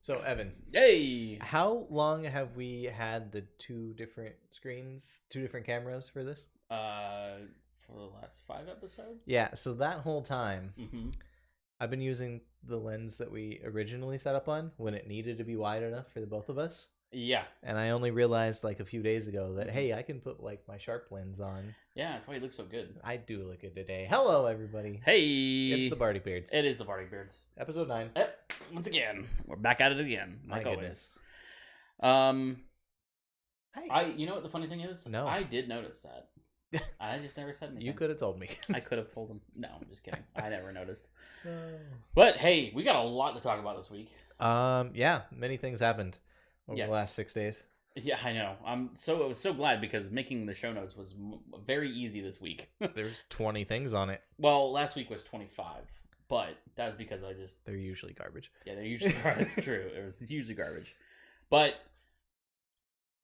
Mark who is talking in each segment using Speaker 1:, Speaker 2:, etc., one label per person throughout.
Speaker 1: So, Evan,
Speaker 2: Hey!
Speaker 1: how long have we had the two different screens, two different cameras for this?
Speaker 2: Uh, for the last 5 episodes?
Speaker 1: Yeah, so that whole time,
Speaker 2: Mm-hmm.
Speaker 1: I've been using the lens that we originally set up on when it needed to be wide enough for the both of us.
Speaker 2: Yeah.
Speaker 1: And I only realized like a few days ago that,
Speaker 2: Mhm.
Speaker 1: hey, I can put like my sharp lens on.
Speaker 2: Yeah, that's why you look so good.
Speaker 1: I do look good today. Hello, everybody. It's
Speaker 2: Hey!
Speaker 1: the Bardic Beards.
Speaker 2: It is the Bardic Beards.
Speaker 1: Episode 9.
Speaker 2: Once again, we're back at it again,
Speaker 1: My
Speaker 2: like
Speaker 1: goodness.
Speaker 2: always.
Speaker 1: Hey.
Speaker 2: You know what the funny thing is?
Speaker 1: No.
Speaker 2: I did notice that. I just never said anything.
Speaker 1: You could have told me.
Speaker 2: I could have told him. No, I'm just kidding. I never noticed.
Speaker 1: Oh.
Speaker 2: But hey, we got a lot to talk about this week.
Speaker 1: Yeah, many things happened over
Speaker 2: Yes.
Speaker 1: the last 6 days.
Speaker 2: Yeah, I know. I was so glad because making the show notes was very easy this week.
Speaker 1: There's 20 things on it.
Speaker 2: Well, last week was 25, but that was because
Speaker 1: They're usually garbage.
Speaker 2: yeah, they're usually that's true. It was usually garbage, but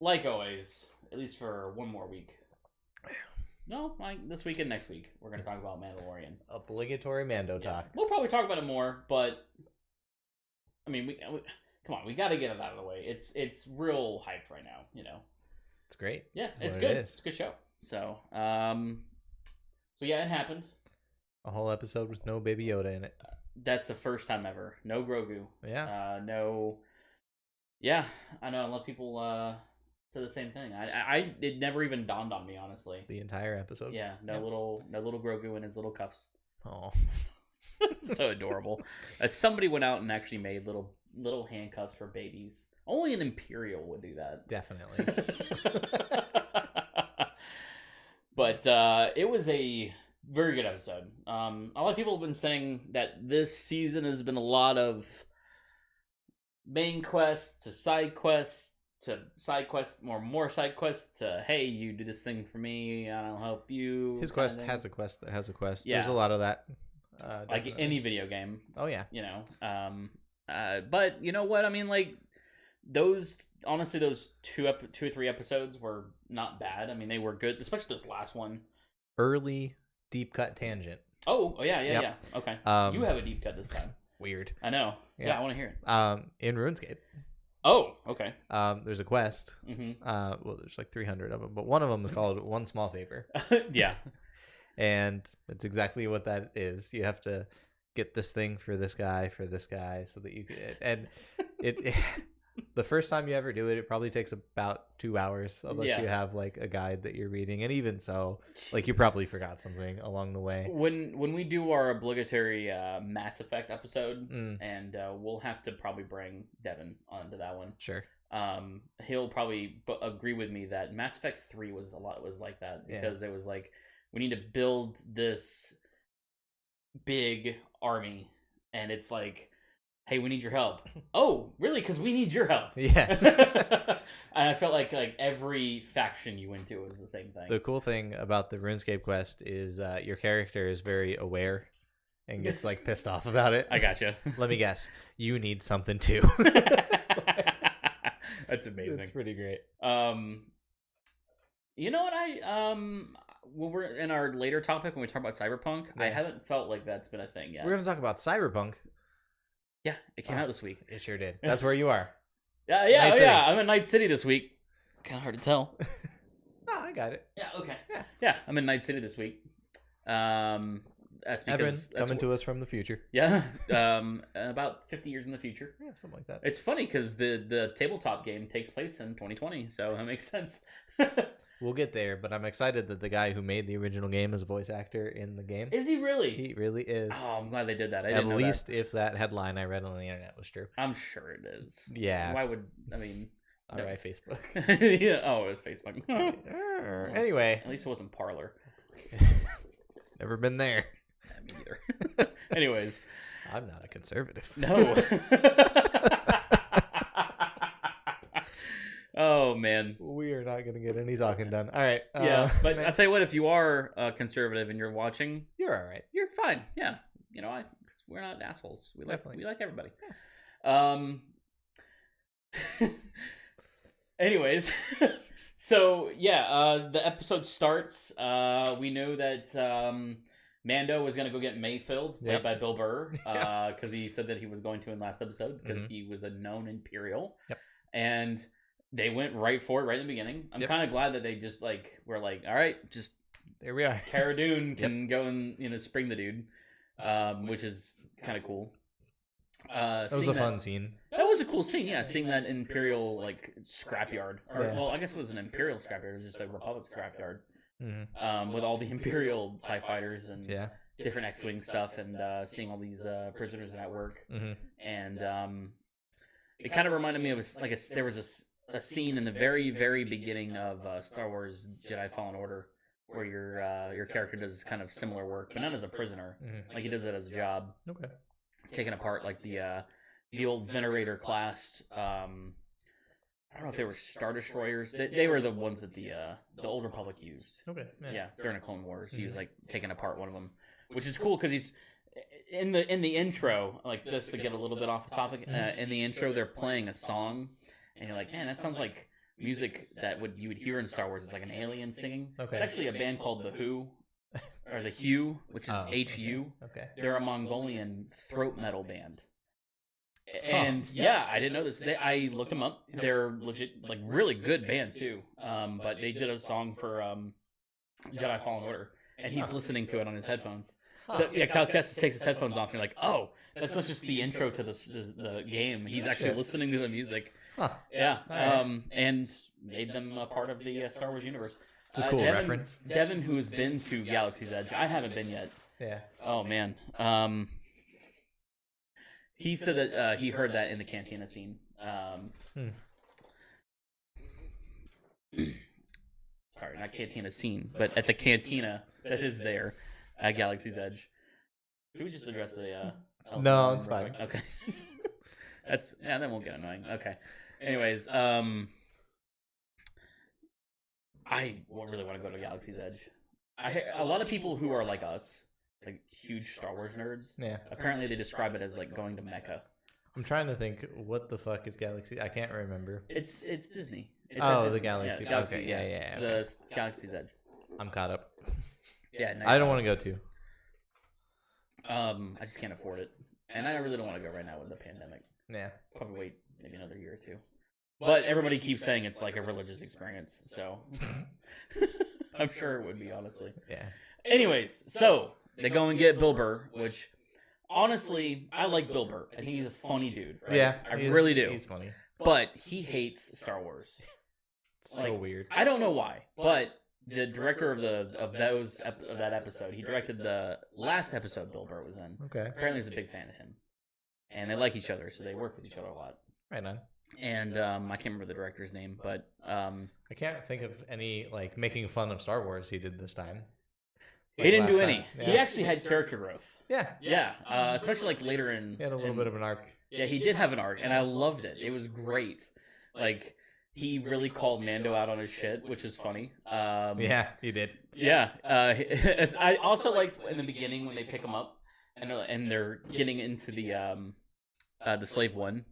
Speaker 2: like always, at least for one more week. No, like this week and next week, we're gonna talk about Mandalorian.
Speaker 1: Obligatory Mando talk.
Speaker 2: We'll probably talk about it more, but I mean, we come on, we got to get it out of the way. It's real hyped right now, you know.
Speaker 1: It's great.
Speaker 2: Yeah,
Speaker 1: That's
Speaker 2: it's
Speaker 1: what
Speaker 2: good.
Speaker 1: it is.
Speaker 2: It's a good show. So yeah, it happened.
Speaker 1: A whole episode with no Baby Yoda in it.
Speaker 2: That's the first time ever. No Grogu.
Speaker 1: Yeah.
Speaker 2: No. Yeah, I know. A lot of people say the same thing. It never even dawned on me, honestly.
Speaker 1: The entire episode.
Speaker 2: Yeah, no little Grogu in his little cuffs.
Speaker 1: Oh.
Speaker 2: So adorable. Somebody went out and actually made little handcuffs for babies. Only an Imperial would do that.
Speaker 1: Definitely.
Speaker 2: But it was a very good episode. A lot of people have been saying that this season has been a lot of main quests to side quests more side quests to, hey, you do this thing for me, I'll help you.
Speaker 1: His quest has a quest that has a quest.
Speaker 2: Yeah.
Speaker 1: There's a lot of that.
Speaker 2: Like
Speaker 1: Definitely.
Speaker 2: any video game.
Speaker 1: Oh, yeah.
Speaker 2: You know. But you know what? I mean, like, those 2 or 3 episodes were not bad. I mean, they were good, especially this last one.
Speaker 1: Early deep cut tangent.
Speaker 2: Oh yeah.
Speaker 1: Yep.
Speaker 2: Yeah. Okay.
Speaker 1: You
Speaker 2: You have a deep cut this time.
Speaker 1: Weird.
Speaker 2: I know.
Speaker 1: Yeah.
Speaker 2: Yeah, I want to hear it.
Speaker 1: In RuneScape.
Speaker 2: Oh, okay.
Speaker 1: There's a quest.
Speaker 2: Mm-hmm.
Speaker 1: Well, there's like 300 of them, but one of them is called One Small Favor.
Speaker 2: Yeah.
Speaker 1: And it's exactly what that is. You have to get this thing for this guy, so that you get, and it the first time you ever do it, it probably takes about 2 hours, unless
Speaker 2: Yeah.
Speaker 1: you have like a guide that you're reading, and even so, like, you probably forgot something along the way.
Speaker 2: When we do our obligatory Mass Effect episode,
Speaker 1: Mm,
Speaker 2: and we'll have to probably bring Devin onto that one.
Speaker 1: sure.
Speaker 2: He'll probably agree with me that Mass Effect 3 was like that,
Speaker 1: Yeah.
Speaker 2: because it was like, we need to build this big army, and it's like, hey, we need your help. Oh, really? Because we need your help.
Speaker 1: Yeah.
Speaker 2: And I felt like every faction you went to was the same thing.
Speaker 1: The cool thing about the RuneScape quest is your character is very aware and gets like pissed off about it.
Speaker 2: I gotcha.
Speaker 1: Let me guess. You need something too.
Speaker 2: That's amazing.
Speaker 1: It's pretty great.
Speaker 2: You know what? When we're in our later topic, when we talk about Cyberpunk, I
Speaker 1: Yeah.
Speaker 2: haven't felt like that's been a thing yet.
Speaker 1: We're going to talk about Cyberpunk.
Speaker 2: Yeah, it came out this week.
Speaker 1: It sure did. That's where you are.
Speaker 2: Yeah.
Speaker 1: Night City.
Speaker 2: I'm in Night City this week. Kind of hard to tell.
Speaker 1: Oh, I got it.
Speaker 2: Yeah. Okay.
Speaker 1: Yeah.
Speaker 2: I'm in Night City this week. That's
Speaker 1: Evan,
Speaker 2: because
Speaker 1: coming to us from the future.
Speaker 2: Yeah. About 50 years in the future.
Speaker 1: Yeah, something like that.
Speaker 2: It's funny because the tabletop game takes place in 2020, so that makes sense.
Speaker 1: We'll get there, but I'm excited that the guy who made the original game is a voice actor in the game.
Speaker 2: Is he really?
Speaker 1: He really is.
Speaker 2: Oh, I'm glad they did that. I
Speaker 1: At
Speaker 2: didn't know
Speaker 1: least
Speaker 2: that.
Speaker 1: if that headline I read on the internet was true.
Speaker 2: I'm sure it is.
Speaker 1: Yeah.
Speaker 2: Why would I mean?
Speaker 1: All
Speaker 2: no.
Speaker 1: right, Facebook.
Speaker 2: Yeah. Oh, it was Facebook.
Speaker 1: Anyway,
Speaker 2: At least it wasn't Parlor.
Speaker 1: never been there.
Speaker 2: Yeah, me either. Anyways,
Speaker 1: I'm not a conservative.
Speaker 2: no. Oh man.
Speaker 1: We are not going to get any talking done. All right.
Speaker 2: Yeah, but I'll tell you what. If you are conservative and you're watching,
Speaker 1: you're all right.
Speaker 2: you're fine. Yeah. You know, we're not assholes.
Speaker 1: Definitely.
Speaker 2: We like everybody. Anyways, so yeah, the episode starts. We know that Mando was gonna go get Mayfield, played
Speaker 1: Yep.
Speaker 2: by Bill Burr, because he said that he was going to in last episode because he was a known Imperial.
Speaker 1: Yep.
Speaker 2: And they went right for it right in the beginning. I'm
Speaker 1: Yep.
Speaker 2: kind of glad that they just were like, all right, just
Speaker 1: There we are.
Speaker 2: Cara Dune can go and spring the dude, which is kind of cool.
Speaker 1: That was a fun scene.
Speaker 2: That was a cool scene, yeah. Seeing that Imperial scrapyard, well, I guess it was an Imperial scrapyard. It was just a Republic scrapyard, with all the Imperial TIE fighters and different X-wing stuff, and seeing all these prisoners at work, and it kind of reminded me of there was a scene in the very very beginning of Star Wars Jedi Fallen Order where your character does kind of similar work, but not as a prisoner, like he does it as a job.
Speaker 1: Okay.
Speaker 2: Taking apart like the old Venerator class. I don't know if they were Star Destroyers. They were the ones that the Old Republic used.
Speaker 1: Okay.
Speaker 2: Yeah, during the Clone Wars, he was like taking apart one of them, which is cool because he's in the intro. Like just to get a little bit off the topic, in the intro they're playing a song, and you're like, man, that sounds like music that you would hear in Star Wars. It's like an alien singing.
Speaker 1: Okay.
Speaker 2: It's actually a band called The Who. Or the Hue, which is HU.
Speaker 1: Okay.
Speaker 2: They're a Mongolian throat metal band. And yeah, I didn't know this. I looked them up. They're legit, like really good band too. But they did a song for Jedi Fallen Order, and he's listening to it on his headphones. So yeah, Cal Kestis takes his headphones off, and you're like, oh, that's not just the intro to the game. He's actually listening to the music.
Speaker 1: Huh.
Speaker 2: Yeah. And made them a part of the Star Wars universe.
Speaker 1: It's a cool reference.
Speaker 2: Devin, who has been to Galaxy's Edge, I haven't been yet.
Speaker 1: Yeah.
Speaker 2: Oh man. He said that he heard that in the cantina scene. Sorry, not cantina scene, but at the cantina that is there at Galaxy's Edge. Should we just address the?
Speaker 1: No, it's fine.
Speaker 2: Okay. That won't get annoying. Okay. Anyways, I really want to go to Galaxy's Edge. A lot of people who are like us, like huge Star Wars nerds, apparently they describe it as like going to Mecca.
Speaker 1: I'm trying to think, what the fuck is Galaxy? I can't remember.
Speaker 2: It's Disney. It's
Speaker 1: the Galaxy.
Speaker 2: Yeah, Galaxy.
Speaker 1: Okay, yeah.
Speaker 2: The Galaxy's Edge.
Speaker 1: I'm caught up.
Speaker 2: Yeah,
Speaker 1: I don't want to go to.
Speaker 2: I just can't afford it, and I really don't want to go right now with the pandemic.
Speaker 1: Yeah.
Speaker 2: Probably wait maybe another year or two. But everybody keeps saying it's like a religious experience, so I'm sure it would be, honestly.
Speaker 1: Yeah.
Speaker 2: Anyways, so they go and get Bill Burr, which honestly, I like Bill Burr. I think he's a funny dude. Right?
Speaker 1: Yeah,
Speaker 2: I really do.
Speaker 1: He's funny,
Speaker 2: but he hates Star Wars.
Speaker 1: It's so weird.
Speaker 2: I don't know why, but the director of that episode, he directed the last episode Bill Burr was in.
Speaker 1: Okay.
Speaker 2: Apparently, he's a big fan of him, and they like each other, so they work with each other a lot.
Speaker 1: Right on.
Speaker 2: And I can't remember the director's name, but
Speaker 1: I can't think of any like making fun of Star Wars he did this time.
Speaker 2: Like he didn't do any. Yeah. He actually had character growth.
Speaker 1: Yeah.
Speaker 2: Especially like later in.
Speaker 1: He had a little bit of an arc.
Speaker 2: Yeah, he did have an arc, and I loved it. It was great. Like he really called Mando out on his shit, which is funny.
Speaker 1: Yeah, he did.
Speaker 2: Yeah. I also liked in the beginning when they pick him up and they're getting into the slave one.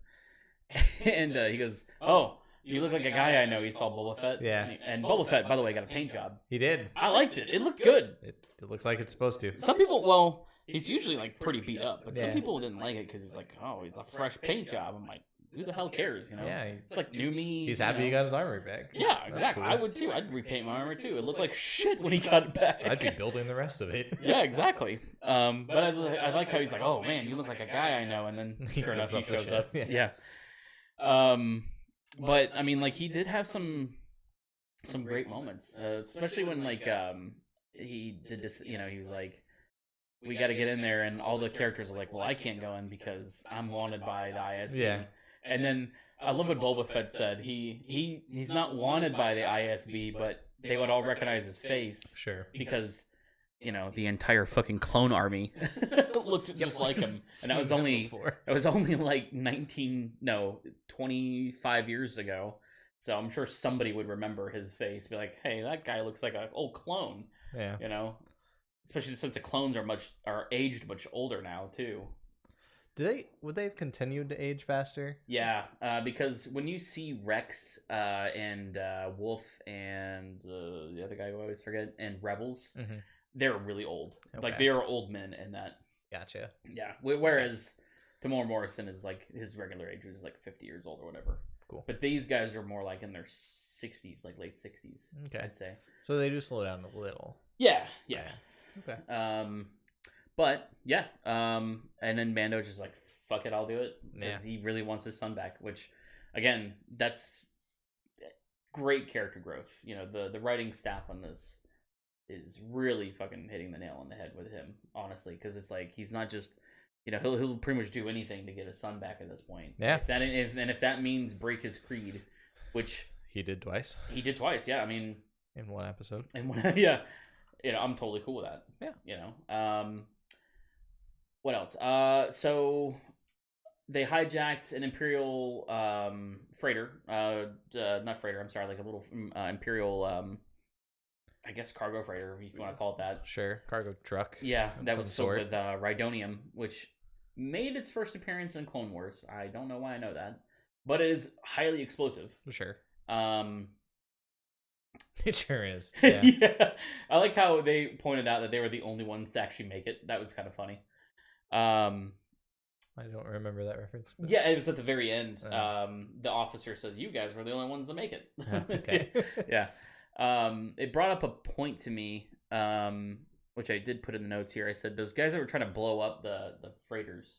Speaker 2: And he goes, "Oh, you look like a guy I know." He saw Boba Fett.
Speaker 1: Yeah.
Speaker 2: And Boba Fett, by the way, got a paint job.
Speaker 1: He did.
Speaker 2: I liked it. It looked good.
Speaker 1: It looks like it's supposed to.
Speaker 2: Some people, he's usually like pretty beat up, but some people didn't like it because he's like, "Oh, he's a fresh paint job." I'm like, who the hell cares? You know?
Speaker 1: Yeah.
Speaker 2: It's like new me.
Speaker 1: He's happy he got his armor back.
Speaker 2: Yeah, exactly. Cool. I would too. I'd repaint my armor too. It looked like shit when he got it back.
Speaker 1: I'd be building the rest of it.
Speaker 2: Yeah, exactly. But I like how he's like, "Oh man, you look like a guy I know," and then sure enough, he shows up. Yeah. But I mean, like he did have some great moments, especially when like he did this. You know, he was like, "We got to get in there," and all the characters are like, "Well, I can't go in because I'm wanted by the ISB."
Speaker 1: Yeah.
Speaker 2: And then I love what Boba Fett said. He's not wanted by the ISB, but they would all recognize his face.
Speaker 1: Sure.
Speaker 2: Because you know the entire fucking clone army looked just like him, and that was only like 25 years ago. So I'm sure somebody would remember his face, be like, "Hey, that guy looks like an old clone."
Speaker 1: Yeah.
Speaker 2: You know, especially since the clones are aged much older now too.
Speaker 1: Would they have continued to age faster?
Speaker 2: Yeah, because when you see Rex and Wolf and the other guy who I always forget and Rebels, they're really old.
Speaker 1: Okay.
Speaker 2: Like they are old men in that.
Speaker 1: Gotcha.
Speaker 2: Yeah. Whereas Tamora Morrison is like his regular age, which is like 50 years old or whatever.
Speaker 1: Cool.
Speaker 2: But these guys are more like in their 60s, like late 60s.
Speaker 1: Okay.
Speaker 2: I'd say.
Speaker 1: So they do slow down a little.
Speaker 2: Yeah.
Speaker 1: Okay.
Speaker 2: But yeah. And then Mando just like, fuck it, I'll do it because he really wants his son back. Which, again, that's great character growth. You know, the writing staff on this is really fucking hitting the nail on the head with him, honestly, because it's like he's not just, you know, he'll pretty much do anything to get his son back at this point.
Speaker 1: Yeah.
Speaker 2: If that means break his creed, which
Speaker 1: he did twice.
Speaker 2: Yeah, I mean,
Speaker 1: in one episode.
Speaker 2: Yeah, you know, I'm totally cool with that.
Speaker 1: Yeah.
Speaker 2: You know, what else? So they hijacked an Imperial freighter. Not freighter. I'm sorry, like a little Imperial. I guess cargo freighter, if you want to call it that.
Speaker 1: Sure, cargo truck.
Speaker 2: Yeah, that was filled with Rhydonium, which made its first appearance in Clone Wars. I don't know why I know that, but it is highly explosive.
Speaker 1: Sure.
Speaker 2: It
Speaker 1: sure is.
Speaker 2: Yeah. Yeah. I like how they pointed out that they were the only ones to actually make it. That was kind of funny.
Speaker 1: I don't remember that reference. But...
Speaker 2: Yeah, it was at the very end. The officer says, "You guys were the only ones to make it."
Speaker 1: Okay.
Speaker 2: Yeah. It brought up a point to me, which I did put in the notes here. I said, those guys that were trying to blow up the freighters,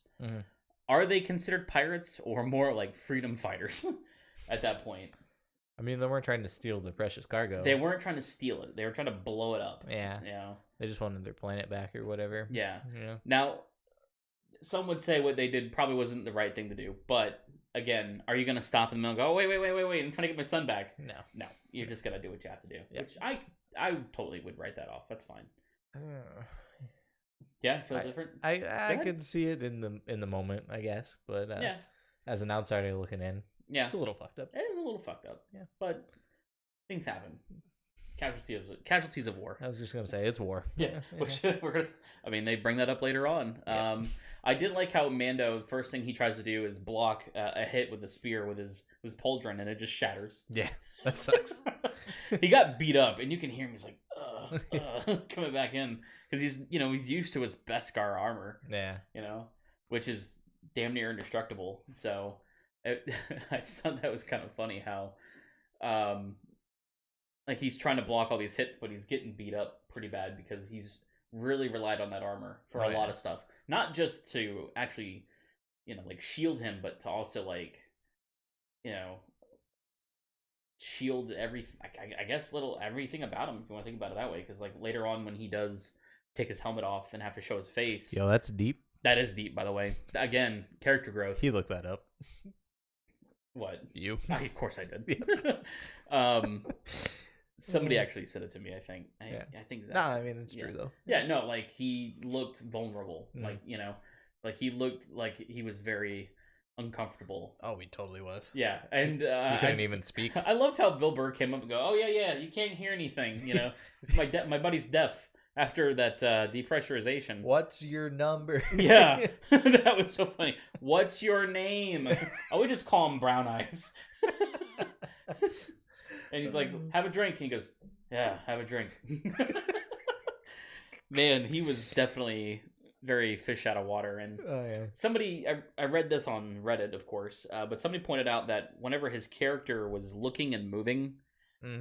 Speaker 2: are they considered pirates or more like freedom fighters at that point?
Speaker 1: I mean, they weren't trying to steal the precious cargo.
Speaker 2: They weren't trying to steal it. They were trying to blow it up.
Speaker 1: Yeah.
Speaker 2: You know?
Speaker 1: They just wanted their planet back or whatever.
Speaker 2: Yeah.
Speaker 1: Yeah.
Speaker 2: Now, some would say what they did probably wasn't the right thing to do. But, again, are you going to stop them and go, oh, wait, I'm trying to get my son back? No. You're just going to do what you have to do. Yeah. Which I totally would write that off. That's fine. Yeah, feel different?
Speaker 1: I could see it in the moment, I guess. But as an outsider looking in, it's a little fucked up.
Speaker 2: It is a little fucked up.
Speaker 1: Yeah.
Speaker 2: But things happen. Casualties of war.
Speaker 1: I was just gonna say it's war.
Speaker 2: Yeah, which we're gonna. I mean, they bring that up later on. Yeah. I did like how Mando, the first thing he tries to do is block a hit with a spear with his pauldron, and it just shatters.
Speaker 1: Yeah, that sucks.
Speaker 2: He got beat up, and you can hear him. He's like, coming back in because he's used to his Beskar armor.
Speaker 1: Yeah,
Speaker 2: which is damn near indestructible. So I just thought that was kind of funny how. Like he's trying to block all these hits, but he's getting beat up pretty bad because he's really relied on that armor for a lot of stuff. Not just to actually, like shield him, but to also like, shield everything. I guess everything about him, if you want to think about it that way. Because like later on, when he does take his helmet off and have to show his face,
Speaker 1: yo, that's deep.
Speaker 2: That is deep, by the way. Again, character growth.
Speaker 1: He looked that up.
Speaker 2: What?
Speaker 1: You?
Speaker 2: Of course I did. Somebody actually said it to me, I think. I think Zach.
Speaker 1: No, I mean, it's true, though.
Speaker 2: Yeah, no, like, he looked vulnerable. Like, like, he looked like he was very uncomfortable.
Speaker 1: Oh, he totally was.
Speaker 2: Yeah, and...
Speaker 1: he couldn't even speak.
Speaker 2: I loved how Bill Burr came up and go, oh, yeah, you can't hear anything, It's my buddy's deaf after that depressurization.
Speaker 1: What's your number?
Speaker 2: Yeah, that was so funny. What's your name? I would just call him Brown Eyes. And he's like, have a drink. And he goes, yeah, have a drink. Man, he was definitely very fish out of water. And somebody, I read this on Reddit, of course, but somebody pointed out that whenever his character was looking and moving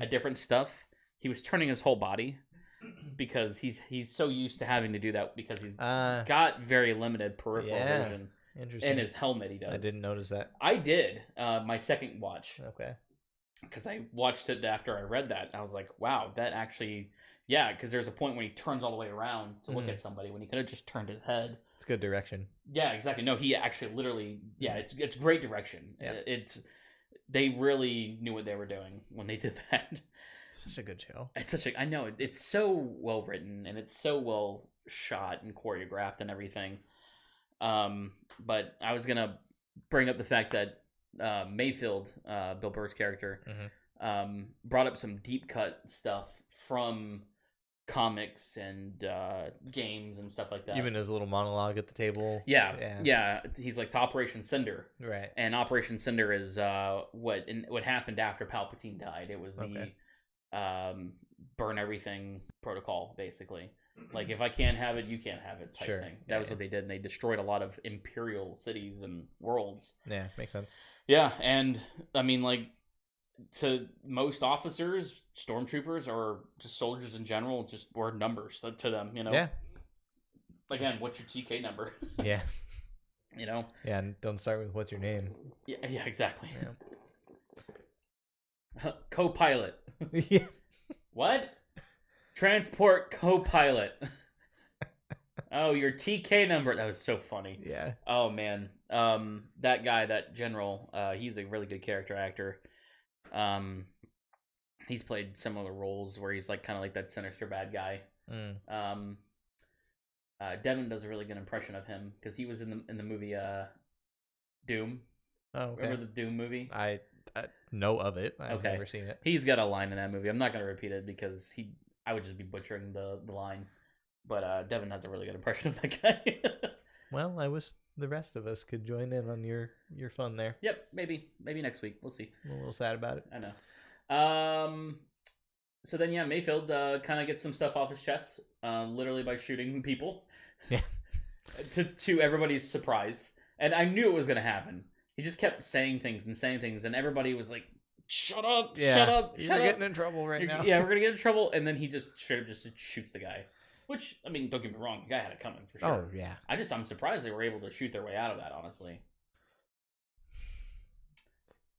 Speaker 2: at different stuff, he was turning his whole body because he's so used to having to do that because he's got very limited peripheral vision.
Speaker 1: Interesting.
Speaker 2: In his helmet, he does.
Speaker 1: I didn't notice that.
Speaker 2: I did. My second watch.
Speaker 1: Okay.
Speaker 2: Because I watched it after I read that. I was like, wow, that actually... Yeah, because there's a point when he turns all the way around to look at somebody when he could have just turned his head.
Speaker 1: It's good direction.
Speaker 2: Yeah, exactly. No, he actually literally... Yeah, it's great direction.
Speaker 1: Yeah.
Speaker 2: They really knew what they were doing when they did that.
Speaker 1: Such a good show.
Speaker 2: I know. It's so well written and it's so well shot and choreographed and everything. But I was going to bring up the fact that Mayfield, Bill Burr's character, brought up some deep cut stuff from comics and games and stuff like that.
Speaker 1: Even his little monologue at the table.
Speaker 2: Yeah. He's like to Operation Cinder,
Speaker 1: right? And
Speaker 2: Operation Cinder is what happened after Palpatine died. It was the burn everything protocol, basically. Like, if I can't have it, you can't have it type
Speaker 1: Sure.
Speaker 2: thing. That was what they did, and they destroyed a lot of imperial cities and worlds.
Speaker 1: Yeah, makes sense.
Speaker 2: Yeah, and I mean, like, to most officers, stormtroopers, or just soldiers in general, just were numbers to them, you know?
Speaker 1: Yeah.
Speaker 2: Again, what's your TK number?
Speaker 1: Yeah.
Speaker 2: You know?
Speaker 1: Yeah, and don't start with what's your name.
Speaker 2: Yeah, exactly.
Speaker 1: Yeah.
Speaker 2: Co-pilot.
Speaker 1: Yeah.
Speaker 2: What? Transport co-pilot. Oh, your TK number. That was so funny.
Speaker 1: Yeah.
Speaker 2: Oh man. That guy, that general, he's a really good character actor. He's played similar roles where he's like kind of like that sinister bad guy. Devin does a really good impression of him because he was in the movie Doom.
Speaker 1: Oh, okay.
Speaker 2: Remember the Doom movie?
Speaker 1: I know of it. I've never seen it.
Speaker 2: He's got a line in that movie. I'm not going to repeat it because I would just be butchering the line. But Devin has a really good impression of that guy.
Speaker 1: Well, I wish the rest of us could join in on your fun there.
Speaker 2: Yep, maybe next week. We'll see.
Speaker 1: I'm a little sad about it.
Speaker 2: I know. So then, yeah, Mayfield kind of gets some stuff off his chest, literally by shooting people.
Speaker 1: Yeah.
Speaker 2: to everybody's surprise, and I knew it was going to happen. He just kept saying things, and everybody was like, "Shut up!
Speaker 1: Yeah.
Speaker 2: Shut up!
Speaker 1: You're
Speaker 2: Shut up!
Speaker 1: getting in trouble right now."
Speaker 2: Yeah, we're gonna get in trouble." And then he just straight up just shoots the guy. Which, I mean, don't get me wrong, the guy had it coming for sure.
Speaker 1: Oh yeah.
Speaker 2: I'm surprised they were able to shoot their way out of that. Honestly.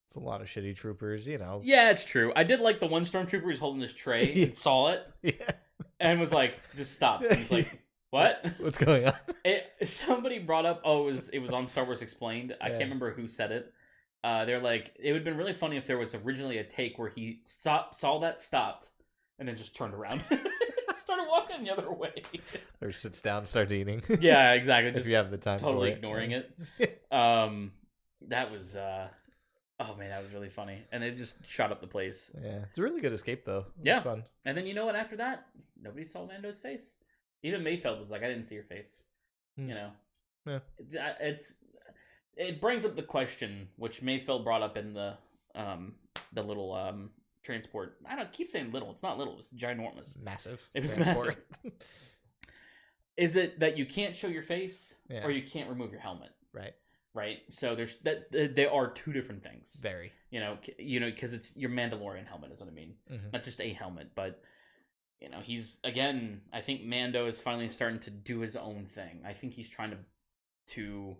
Speaker 1: It's a lot of shitty troopers, you know.
Speaker 2: Yeah, it's true. I did like the one stormtrooper who's holding this tray and saw it.
Speaker 1: Yeah.
Speaker 2: And was like, just stop. And he's like, what?
Speaker 1: What's going on?
Speaker 2: Somebody brought up, it was on Star Wars Explained. I can't remember who said it. They're like, it would have been really funny if there was originally a take where he saw that, stopped, and then just turned around. Started walking the other way.
Speaker 1: Or sits down, starts eating.
Speaker 2: Yeah, exactly.
Speaker 1: If you have the time.
Speaker 2: Totally ignoring it. That was oh man, that was really funny. And they just shot up the place.
Speaker 1: Yeah. It's a really good escape though.
Speaker 2: It
Speaker 1: was fun.
Speaker 2: And then you know what, after that, nobody saw Mando's face. Even Mayfeld was like, I didn't see your face. You know.
Speaker 1: Yeah.
Speaker 2: It brings up the question, which Mayfeld brought up in the little transport. I don't keep saying little. It's not little. It's ginormous.
Speaker 1: Massive.
Speaker 2: It was
Speaker 1: transport.
Speaker 2: massive. Is it that you can't show your face,
Speaker 1: Yeah.
Speaker 2: or you can't remove your helmet?
Speaker 1: Right.
Speaker 2: So there's that. There are two different things.
Speaker 1: Very.
Speaker 2: You know, because it's your Mandalorian helmet is what I mean.
Speaker 1: Mm-hmm.
Speaker 2: Not just a helmet, but you know, he's again. I think Mando is finally starting to do his own thing. I think he's trying to.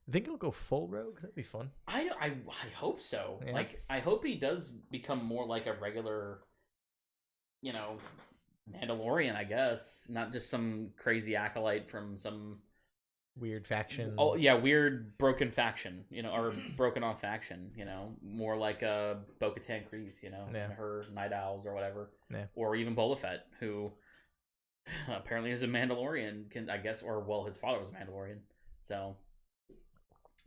Speaker 1: I think he'll go full rogue. That'd be fun.
Speaker 2: I hope so.
Speaker 1: Yeah.
Speaker 2: Like, I hope he does become more like a regular, you know, Mandalorian, I guess. Not just some crazy acolyte from some
Speaker 1: weird faction.
Speaker 2: Oh, yeah, weird broken faction, you know, or broken off faction, you know. More like a Bo-Katan Kryze, you know, and her Night Owls or whatever.
Speaker 1: Yeah. Or
Speaker 2: even Boba Fett, who apparently is a Mandalorian, I guess, or, well, his father was a Mandalorian. So...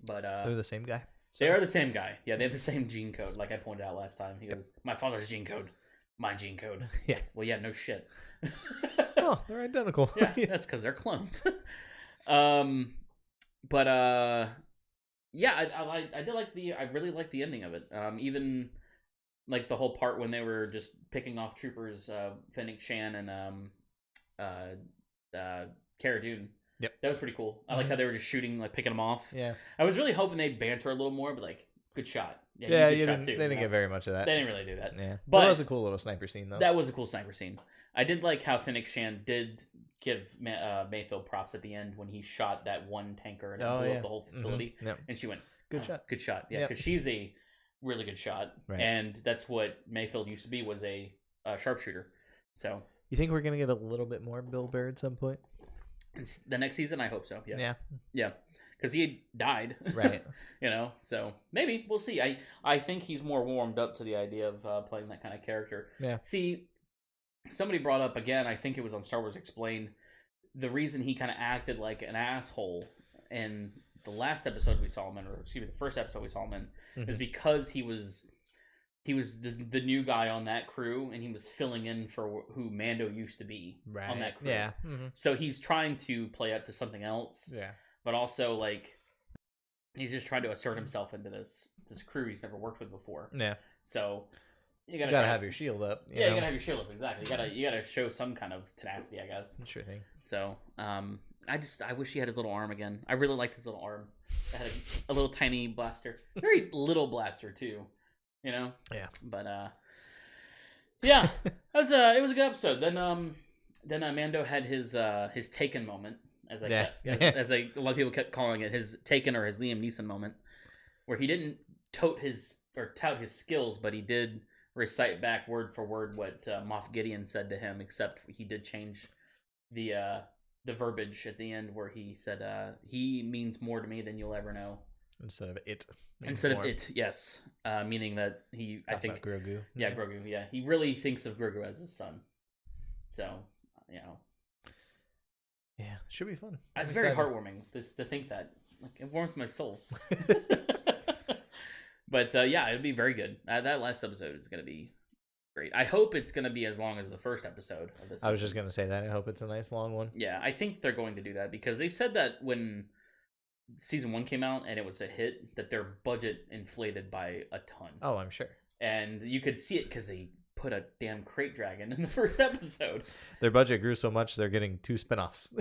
Speaker 2: But
Speaker 1: they're the same guy.
Speaker 2: They are the same guy. Yeah, they have the same gene code, like I pointed out last time. He goes, "My father's gene code, my gene code."
Speaker 1: Yeah.
Speaker 2: Well, yeah, no shit.
Speaker 1: Oh, they're identical.
Speaker 2: Yeah, that's because they're clones. Yeah, I really liked the ending of it. Even like the whole part when they were just picking off troopers, Fennec Shan and Cara Dune.
Speaker 1: Yep.
Speaker 2: That was pretty cool. I like how they were just shooting, like picking them off.
Speaker 1: Yeah.
Speaker 2: I was really hoping they'd banter a little more, but like, good shot.
Speaker 1: Yeah,
Speaker 2: they didn't
Speaker 1: get very much of that.
Speaker 2: They didn't really do that.
Speaker 1: Yeah.
Speaker 2: But
Speaker 1: that was a cool little sniper scene, though.
Speaker 2: That was a cool sniper scene. I did like how Fennec Shan did give Mayfield props at the end when he shot that one tanker and blew up the whole facility.
Speaker 1: Mm-hmm. Yep.
Speaker 2: And she went,
Speaker 1: good shot.
Speaker 2: Good shot. Yeah, because she's a really good shot.
Speaker 1: Right.
Speaker 2: And that's what Mayfield used to be, was a sharpshooter. So.
Speaker 1: You think we're going to get a little bit more Bill Burr at some point?
Speaker 2: The next season, I hope so. Yes.
Speaker 1: Yeah.
Speaker 2: Because he died.
Speaker 1: Right.
Speaker 2: You know, so maybe we'll see. I think he's more warmed up to the idea of playing that kind of character.
Speaker 1: Yeah.
Speaker 2: See, somebody brought up again, I think it was on Star Wars Explained, the reason he kind of acted like an asshole in the last episode we saw him in, or excuse me, the first episode we saw him in, is because he was the new guy on that crew, and he was filling in for who Mando used to be on that crew.
Speaker 1: Yeah.
Speaker 2: So he's trying to play up to something else.
Speaker 1: Yeah.
Speaker 2: But also, like, he's just trying to assert himself into this crew he's never worked with before.
Speaker 1: Yeah.
Speaker 2: So you
Speaker 1: gotta
Speaker 2: gotta
Speaker 1: have your shield up.
Speaker 2: you gotta have your shield up, exactly. You gotta show some kind of tenacity, I guess.
Speaker 1: Sure thing.
Speaker 2: So, I wish he had his little arm again. I really liked his little arm. It had a little tiny blaster, very little blaster too. Yeah. But yeah, it was a good episode. Then Mando had his Taken moment, as a lot of people kept calling it, his Taken or his Liam Neeson moment, where he didn't tout his skills, but he did recite back word for word what Moff Gideon said to him, except he did change the verbiage at the end where he said, he means more to me than you'll ever know.
Speaker 1: Instead of it.
Speaker 2: Yes. Meaning that I think
Speaker 1: Grogu.
Speaker 2: Yeah, Grogu, yeah. He really thinks of Grogu as his son. So,
Speaker 1: Yeah, should be fun.
Speaker 2: It's very heartwarming to think that. Like, it warms my soul. But yeah, it'll be very good. That last episode is going to be great. I hope it's going to be as long as the first episode of this.
Speaker 1: I was just going to say that. I hope it's a nice long one.
Speaker 2: Yeah, I think they're going to do that because they said that when season 1 came out and it was a hit, that their budget inflated by a ton.
Speaker 1: Oh, I'm sure.
Speaker 2: And you could see it because they put a damn crate dragon in the first episode.
Speaker 1: Their budget grew so much they're getting 2 spinoffs.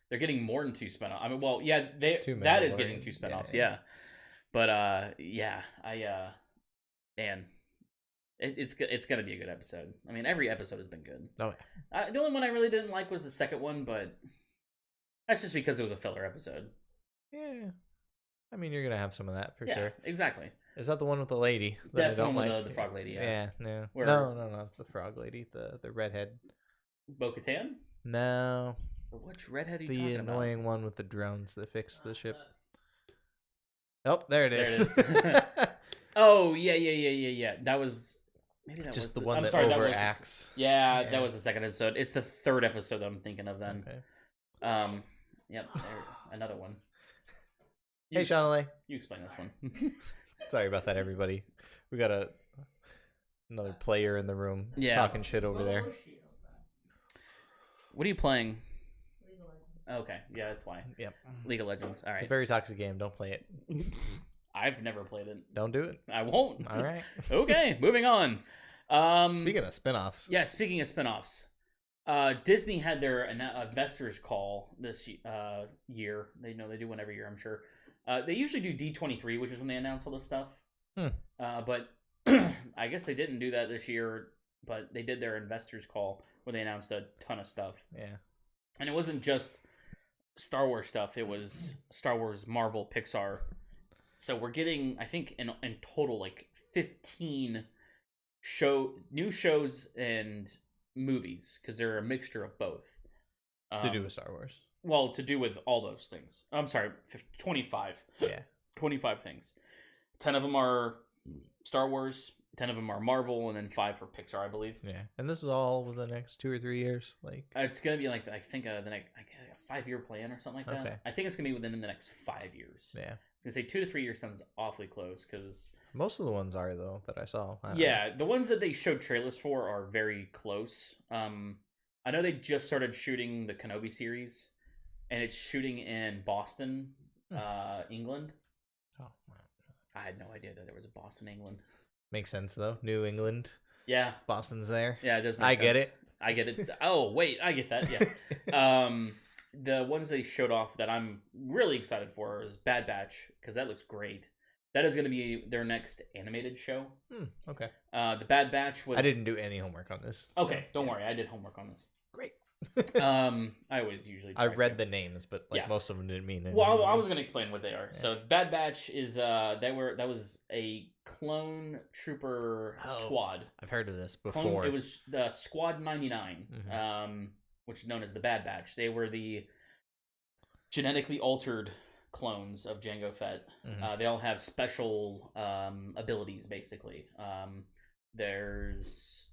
Speaker 2: They're getting more than 2 spinoffs. I mean, well, yeah, that is getting 2 spinoffs, yeah. But man, it's gonna be a good episode. I mean, every episode has been good.
Speaker 1: Oh yeah.
Speaker 2: The only one I really didn't like was the second one, but that's just because it was a filler episode.
Speaker 1: Yeah, I mean, you're gonna have some of that for sure.
Speaker 2: Exactly.
Speaker 1: Is that the one with the lady?
Speaker 2: That's the one with the frog lady. Yeah.
Speaker 1: No, not the frog lady. The redhead.
Speaker 2: Bo-Katan?
Speaker 1: No.
Speaker 2: Which redhead are you talking about?
Speaker 1: The annoying one with the drones that fixed the ship. Oh, there it is.
Speaker 2: Oh, yeah. That was
Speaker 1: just the one that overacts.
Speaker 2: Yeah, that was the second episode. It's the third episode I'm thinking of then.
Speaker 1: Okay.
Speaker 2: Yep, another one.
Speaker 1: Hey, Shawnee.
Speaker 2: You explain this one.
Speaker 1: Sorry about that, everybody. We got another player in the room talking shit over there.
Speaker 2: What are you playing? Okay, yeah, that's why.
Speaker 1: Yep.
Speaker 2: League of Legends. All right.
Speaker 1: It's a very toxic game. Don't play it.
Speaker 2: I've never played it.
Speaker 1: Don't do it.
Speaker 2: I won't.
Speaker 1: All right.
Speaker 2: Okay, moving on.
Speaker 1: Speaking of spinoffs.
Speaker 2: Yeah, speaking of spinoffs. Disney had their investors call this year. They do one every year, I'm sure. They usually do D23, which is when they announce all this stuff. But I guess they didn't do that this year, but they did their investors call where they announced a ton of stuff.
Speaker 1: Yeah.
Speaker 2: And it wasn't just Star Wars stuff. It was Star Wars, Marvel, Pixar. So we're getting, I think, in total, like 15 new shows and movies, because they're a mixture of both.
Speaker 1: To do with Star Wars.
Speaker 2: Well, to do with all those things. I'm sorry, 25.
Speaker 1: Yeah.
Speaker 2: 25 things. 10 of them are Star Wars, 10 of them are Marvel, and then 5 for Pixar, I believe.
Speaker 1: Yeah. And this is all within the next 2 or 3 years?
Speaker 2: It's going to be like, I think, the next, a 5-year plan or something like that.
Speaker 1: Okay.
Speaker 2: I think it's going to be within the next 5 years.
Speaker 1: Yeah.
Speaker 2: I was going to say 2 to 3 years sounds awfully close, because...
Speaker 1: Most of the ones are, though, that I saw.
Speaker 2: The ones that they showed trailers for are very close. I know they just started shooting the Kenobi series, and it's shooting in Boston, England.
Speaker 1: Oh, wow.
Speaker 2: I had no idea that there was a Boston, England.
Speaker 1: Makes sense, though. New England.
Speaker 2: Yeah.
Speaker 1: Boston's there.
Speaker 2: Yeah, it does make sense. I get it. Oh, wait, I get that, yeah. The ones they showed off that I'm really excited for is Bad Batch, because that looks great. That is going to be their next animated show.
Speaker 1: Okay.
Speaker 2: The Bad Batch was...
Speaker 1: I didn't do any homework on this.
Speaker 2: Okay, don't worry. I did homework on this.
Speaker 1: Great.
Speaker 2: I always usually...
Speaker 1: I read the names, but most of them didn't mean anything.
Speaker 2: Well, I was going to explain what they are. Yeah. So Bad Batch is... that was a clone trooper squad.
Speaker 1: I've heard of this before.
Speaker 2: It was the Squad 99, which is known as the Bad Batch. They were the genetically altered clones of Jango Fett. They all have special abilities, basically. There's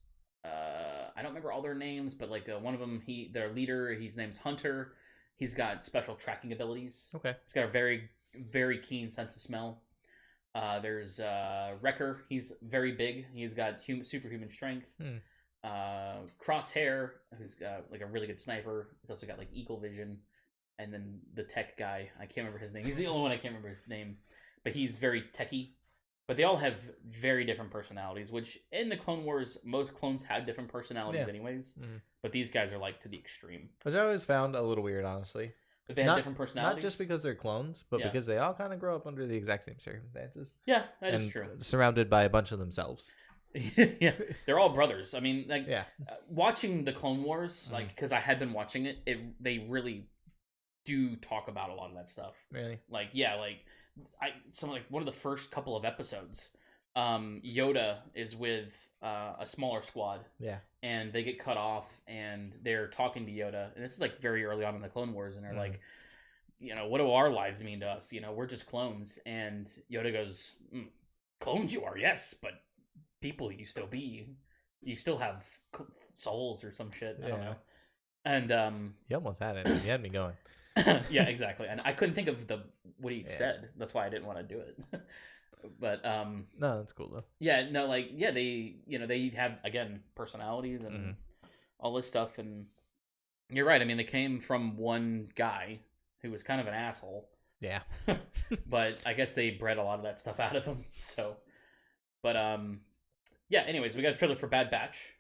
Speaker 2: I don't remember all their names, but like one of them, their leader, his name's Hunter. He's got special tracking abilities.
Speaker 1: Okay.
Speaker 2: He's got a very, very keen sense of smell. There's Wrecker. He's very big. He's got superhuman strength. Crosshair, who's like a really good sniper. He's also got like eagle vision. And then the tech guy, I can't remember his name. He's the only one I can't remember his name, but he's very techy. but they all have very different personalities. Which in the Clone Wars, most clones had different personalities,
Speaker 1: Yeah.
Speaker 2: anyways.
Speaker 1: Mhm.
Speaker 2: But these guys are like to the extreme.
Speaker 1: Which I always found a little weird, honestly.
Speaker 2: But they have different personalities.
Speaker 1: Not just because they're clones, but
Speaker 2: Yeah.
Speaker 1: because they all kind of grow up under the exact same circumstances.
Speaker 2: Yeah, that is
Speaker 1: and
Speaker 2: true.
Speaker 1: surrounded by a bunch of themselves.
Speaker 2: Yeah, they're all brothers. I mean, like,
Speaker 1: Yeah.
Speaker 2: watching the Clone Wars, like, because I had been watching it, they really do talk about a lot of that stuff.
Speaker 1: Really?
Speaker 2: Like, yeah, like one of the first couple of episodes, Yoda is with a smaller squad.
Speaker 1: Yeah.
Speaker 2: And they get cut off, and they're talking to Yoda, and this is like very early on in the Clone Wars, and they're like, you know, what do our lives mean to us? You know, we're just clones. And Yoda goes, clones you are, yes, but people you still have souls or some shit. I don't know. And
Speaker 1: you almost had it. You had me going.
Speaker 2: yeah, exactly. And I couldn't think of what he said. That's why I didn't want to do it. But
Speaker 1: no, that's cool though.
Speaker 2: Yeah, no, like, yeah, they have, again, personalities and all this stuff. And you're right. I mean, they came from one guy who was kind of an asshole.
Speaker 1: Yeah.
Speaker 2: But I guess they bred a lot of that stuff out of him. So, but yeah. Anyways, we got a trailer for Bad Batch,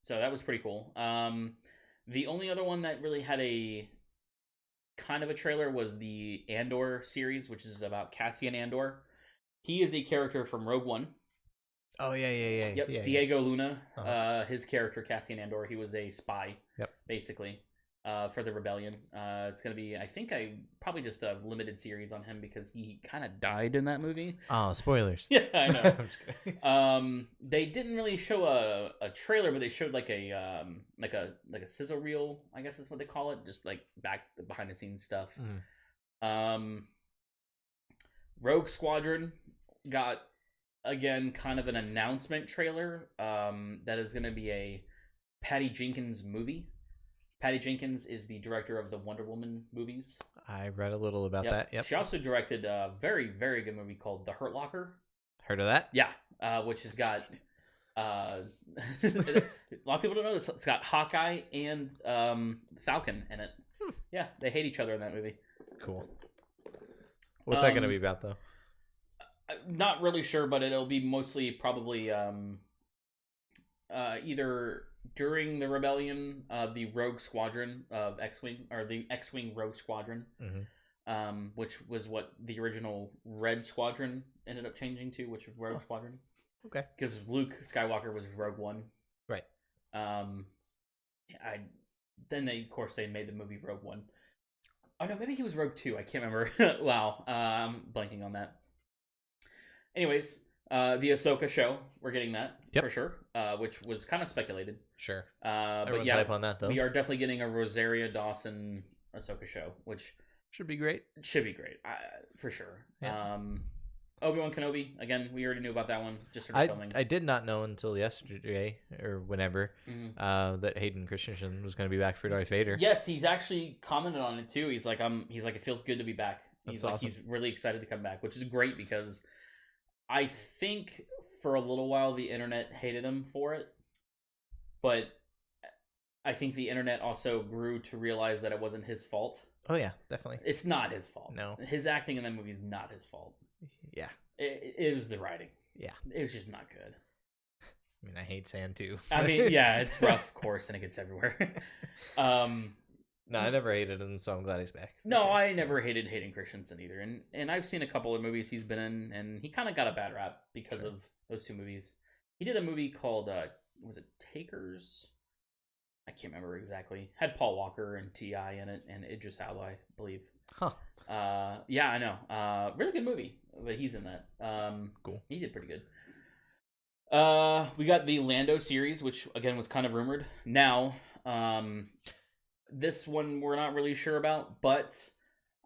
Speaker 2: so that was pretty cool. The only other one that really had a kind of a trailer was the Andor series, which is about Cassian Andor. He is a character from Rogue One.
Speaker 1: Oh, yeah.
Speaker 2: Yep,
Speaker 1: yeah,
Speaker 2: Diego Luna. His character, Cassian Andor, he was a spy, basically, for the Rebellion. It's going to be, I think, probably just a limited series on him because he kind of died in that movie.
Speaker 1: Oh, spoilers.
Speaker 2: Yeah, I know. I'm just kidding. They didn't really show a trailer, but they showed like a sizzle reel, I guess is what they call it, just like behind the scenes stuff. Rogue Squadron got, again, kind of an announcement trailer that is going to be a Patty Jenkins movie. Patty Jenkins is the director of the Wonder Woman movies.
Speaker 1: I read a little about that. Yep.
Speaker 2: She also directed a very, very good movie called The Hurt Locker.
Speaker 1: Heard of that?
Speaker 2: Yeah, which has got a lot of people don't know this. It's got Hawkeye and Falcon in it. Yeah, they hate each other in that movie.
Speaker 1: Cool. What's that going to be about, though?
Speaker 2: Not really sure, but it'll be mostly probably either during the Rebellion, the Rogue Squadron of X-Wing, or the X-Wing Rogue Squadron, which was what the original Red Squadron ended up changing to, which was Rogue Squadron. Okay. Because Luke Skywalker was Rogue One. Right. Then of course, they made the movie Rogue One. Oh no, maybe he was Rogue 2. I can't remember. Wow, I'm blanking on that. Anyways, the Ahsoka show, we're getting that for sure, which was kind of speculated. Sure. Everyone's hype on that, though. We are definitely getting a Rosaria Dawson Ahsoka show, which
Speaker 1: should be great.
Speaker 2: Should be great, for sure. Yeah. Obi-Wan Kenobi, again, we already knew about that one. Just started filming.
Speaker 1: I did not know until yesterday or whenever that Hayden Christensen was going to be back for Darth Vader.
Speaker 2: Yes, he's actually commented on it too. He's like, it feels good to be back.
Speaker 1: That's awesome.
Speaker 2: He's really excited to come back, which is great because I think for a little while the internet hated him for it, but I think the internet also grew to realize that it wasn't his fault.
Speaker 1: Oh yeah, definitely.
Speaker 2: It's not his fault.
Speaker 1: No,
Speaker 2: his acting in that movie is not his fault.
Speaker 1: Yeah,
Speaker 2: it was the writing.
Speaker 1: Yeah,
Speaker 2: it was just not good.
Speaker 1: I mean, I hate sand too.
Speaker 2: I mean, yeah, it's rough, of course, and it gets everywhere.
Speaker 1: No, I never hated him, so I'm glad he's back.
Speaker 2: No, I never hated Hayden Christensen either, and I've seen a couple of movies he's been in, and he kind of got a bad rap because of those two movies. He did a movie called was it Takers? I can't remember exactly. Had Paul Walker and T.I. in it, and Idris Elba, I believe. Huh. Yeah, I know. Really good movie, but he's in that. Cool. He did pretty good. We got the Lando series, which again was kind of rumored. Now, this one we're not really sure about, but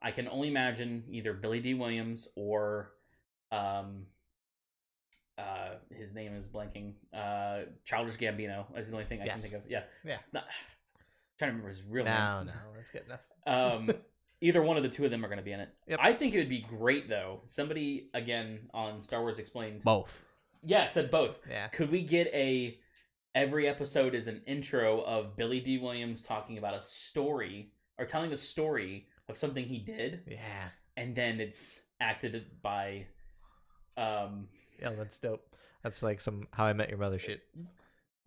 Speaker 2: I can only imagine either Billy D. Williams or his name is blanking. Childish Gambino is the only thing I can think of. Yeah. Yeah. Trying to remember his real name.
Speaker 1: No, that's good enough.
Speaker 2: Either one of the two of them are going to be in it. Yep. I think it would be great though. Somebody again on Star Wars Explained.
Speaker 1: Both.
Speaker 2: Yeah, said both.
Speaker 1: Yeah.
Speaker 2: Could we get every episode is an intro of Billy D. Williams talking about a story or telling a story of something he did.
Speaker 1: Yeah.
Speaker 2: And then it's acted by
Speaker 1: Yeah, that's dope. That's like some How I Met Your Mother shit.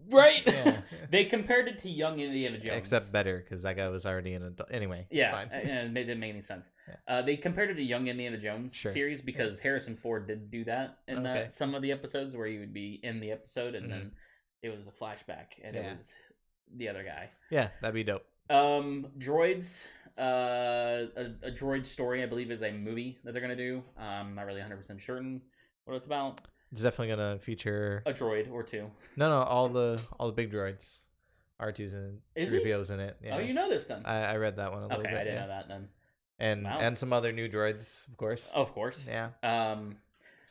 Speaker 2: Right?
Speaker 1: Yeah.
Speaker 2: They compared it to Young Indiana Jones.
Speaker 1: Except better, because that guy was already an adult. Anyway, it's
Speaker 2: Yeah,
Speaker 1: fine.
Speaker 2: and it didn't make any sense.
Speaker 1: Yeah.
Speaker 2: They compared it to Young Indiana Jones
Speaker 1: Sure.
Speaker 2: series because Harrison Ford did do that in
Speaker 1: Okay.
Speaker 2: some of the episodes where he would be in the episode and then it was a flashback and it was the other guy.
Speaker 1: Yeah, that'd be dope.
Speaker 2: Droids. A droid story, I believe, is a movie that they're gonna do. I'm not really 100% certain what it's about.
Speaker 1: It's definitely gonna feature
Speaker 2: a droid or two.
Speaker 1: No, all the big droids. R2's in it.
Speaker 2: Is
Speaker 1: 3PO's in it. Yeah.
Speaker 2: Oh, you know this then?
Speaker 1: I read that one a little bit.
Speaker 2: Okay, I didn't know that then.
Speaker 1: And some other new droids, of course.
Speaker 2: Of course.
Speaker 1: Yeah.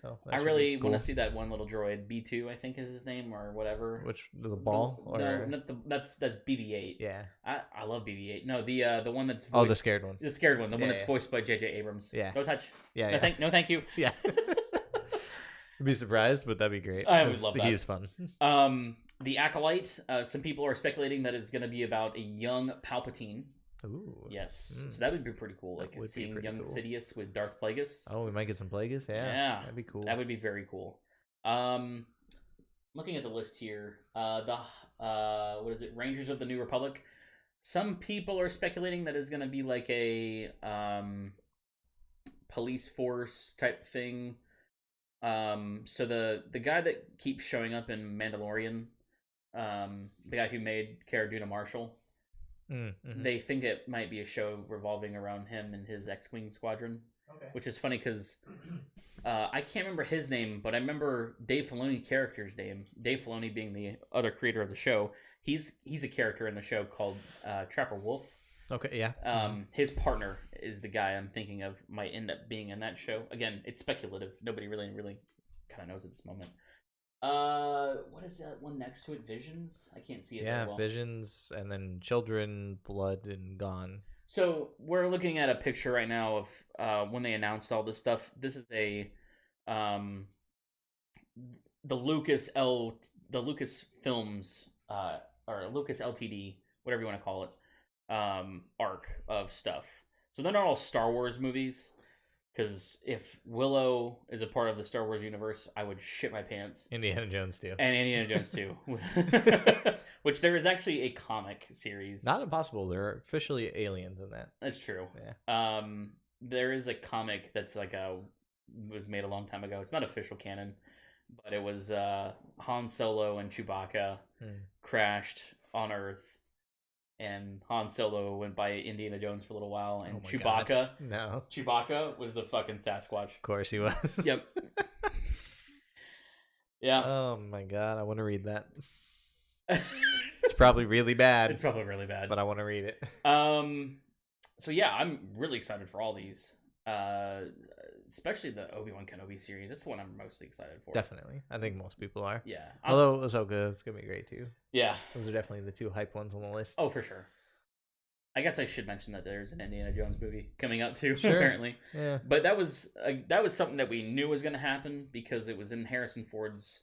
Speaker 2: So I really want to see that one little droid, B2, I think is his name or whatever.
Speaker 1: Which the ball or
Speaker 2: no, that's BB-8.
Speaker 1: Yeah.
Speaker 2: I love BB-8. No, the one that's
Speaker 1: the scared one.
Speaker 2: The scared one, the one that's voiced by J.J. Abrams.
Speaker 1: Yeah.
Speaker 2: No touch.
Speaker 1: Yeah.
Speaker 2: No, thank you.
Speaker 1: Yeah. I'd be surprised, but that'd be great.
Speaker 2: I would love that.
Speaker 1: He's fun.
Speaker 2: The Acolyte. Some people are speculating that it's going to be about a young Palpatine.
Speaker 1: Ooh.
Speaker 2: Yes. So that would be pretty cool. Like seeing young Sidious with Darth Plagueis.
Speaker 1: Oh, we might get some Plagueis. Yeah. That'd be cool.
Speaker 2: That would be very cool. Looking at the list here, what is it? Rangers of the New Republic. Some people are speculating that it's going to be like a police force type thing. So the guy that keeps showing up in Mandalorian, the guy who made Cara Dune Marshall, they think it might be a show revolving around him and his X-Wing squadron. Okay. Which is funny because I can't remember his name, but I remember Dave Filoni character's name. Dave Filoni being the other creator of the show. He's a character in the show called Trapper Wolf.
Speaker 1: Okay, yeah.
Speaker 2: His partner is the guy I'm thinking of might end up being in that show. Again, it's speculative. Nobody really kind of knows at this moment. What is that one next to it? Visions? I can't see it very well.
Speaker 1: Visions, and then Children, Blood, and Gone.
Speaker 2: So we're looking at a picture right now of when they announced all this stuff. This is the Lucas Films or Lucas Ltd, whatever you want to call it, arc of stuff. So they're not all Star Wars movies. Because if Willow is a part of the Star Wars universe, I would shit my pants.
Speaker 1: Indiana Jones too.
Speaker 2: And Indiana Jones too. Which there is actually a comic series.
Speaker 1: Not impossible. There are officially aliens in that.
Speaker 2: That's true.
Speaker 1: Yeah.
Speaker 2: There is a comic that's was made a long time ago. It's not official canon, but it was Han Solo and Chewbacca crashed on Earth. And Han Solo went by Indiana Jones for a little while, and Chewbacca was the fucking Sasquatch.
Speaker 1: Of course he was.
Speaker 2: Yep. Yeah.
Speaker 1: Oh my god, I want to read that. It's probably really bad.
Speaker 2: It's probably really bad,
Speaker 1: but I want to read it.
Speaker 2: So yeah, I'm really excited for all these. Especially the Obi-Wan Kenobi series. That's the one I'm mostly excited for.
Speaker 1: Definitely. I think most people are.
Speaker 2: Yeah.
Speaker 1: Although Ahsoka, it's going to be great too.
Speaker 2: Yeah.
Speaker 1: Those are definitely the two hype ones on the list.
Speaker 2: Oh, for sure. I guess I should mention that there's an Indiana Jones movie coming out too,
Speaker 1: sure.
Speaker 2: apparently.
Speaker 1: Yeah.
Speaker 2: But that was something that we knew was going to happen because it was in Harrison Ford's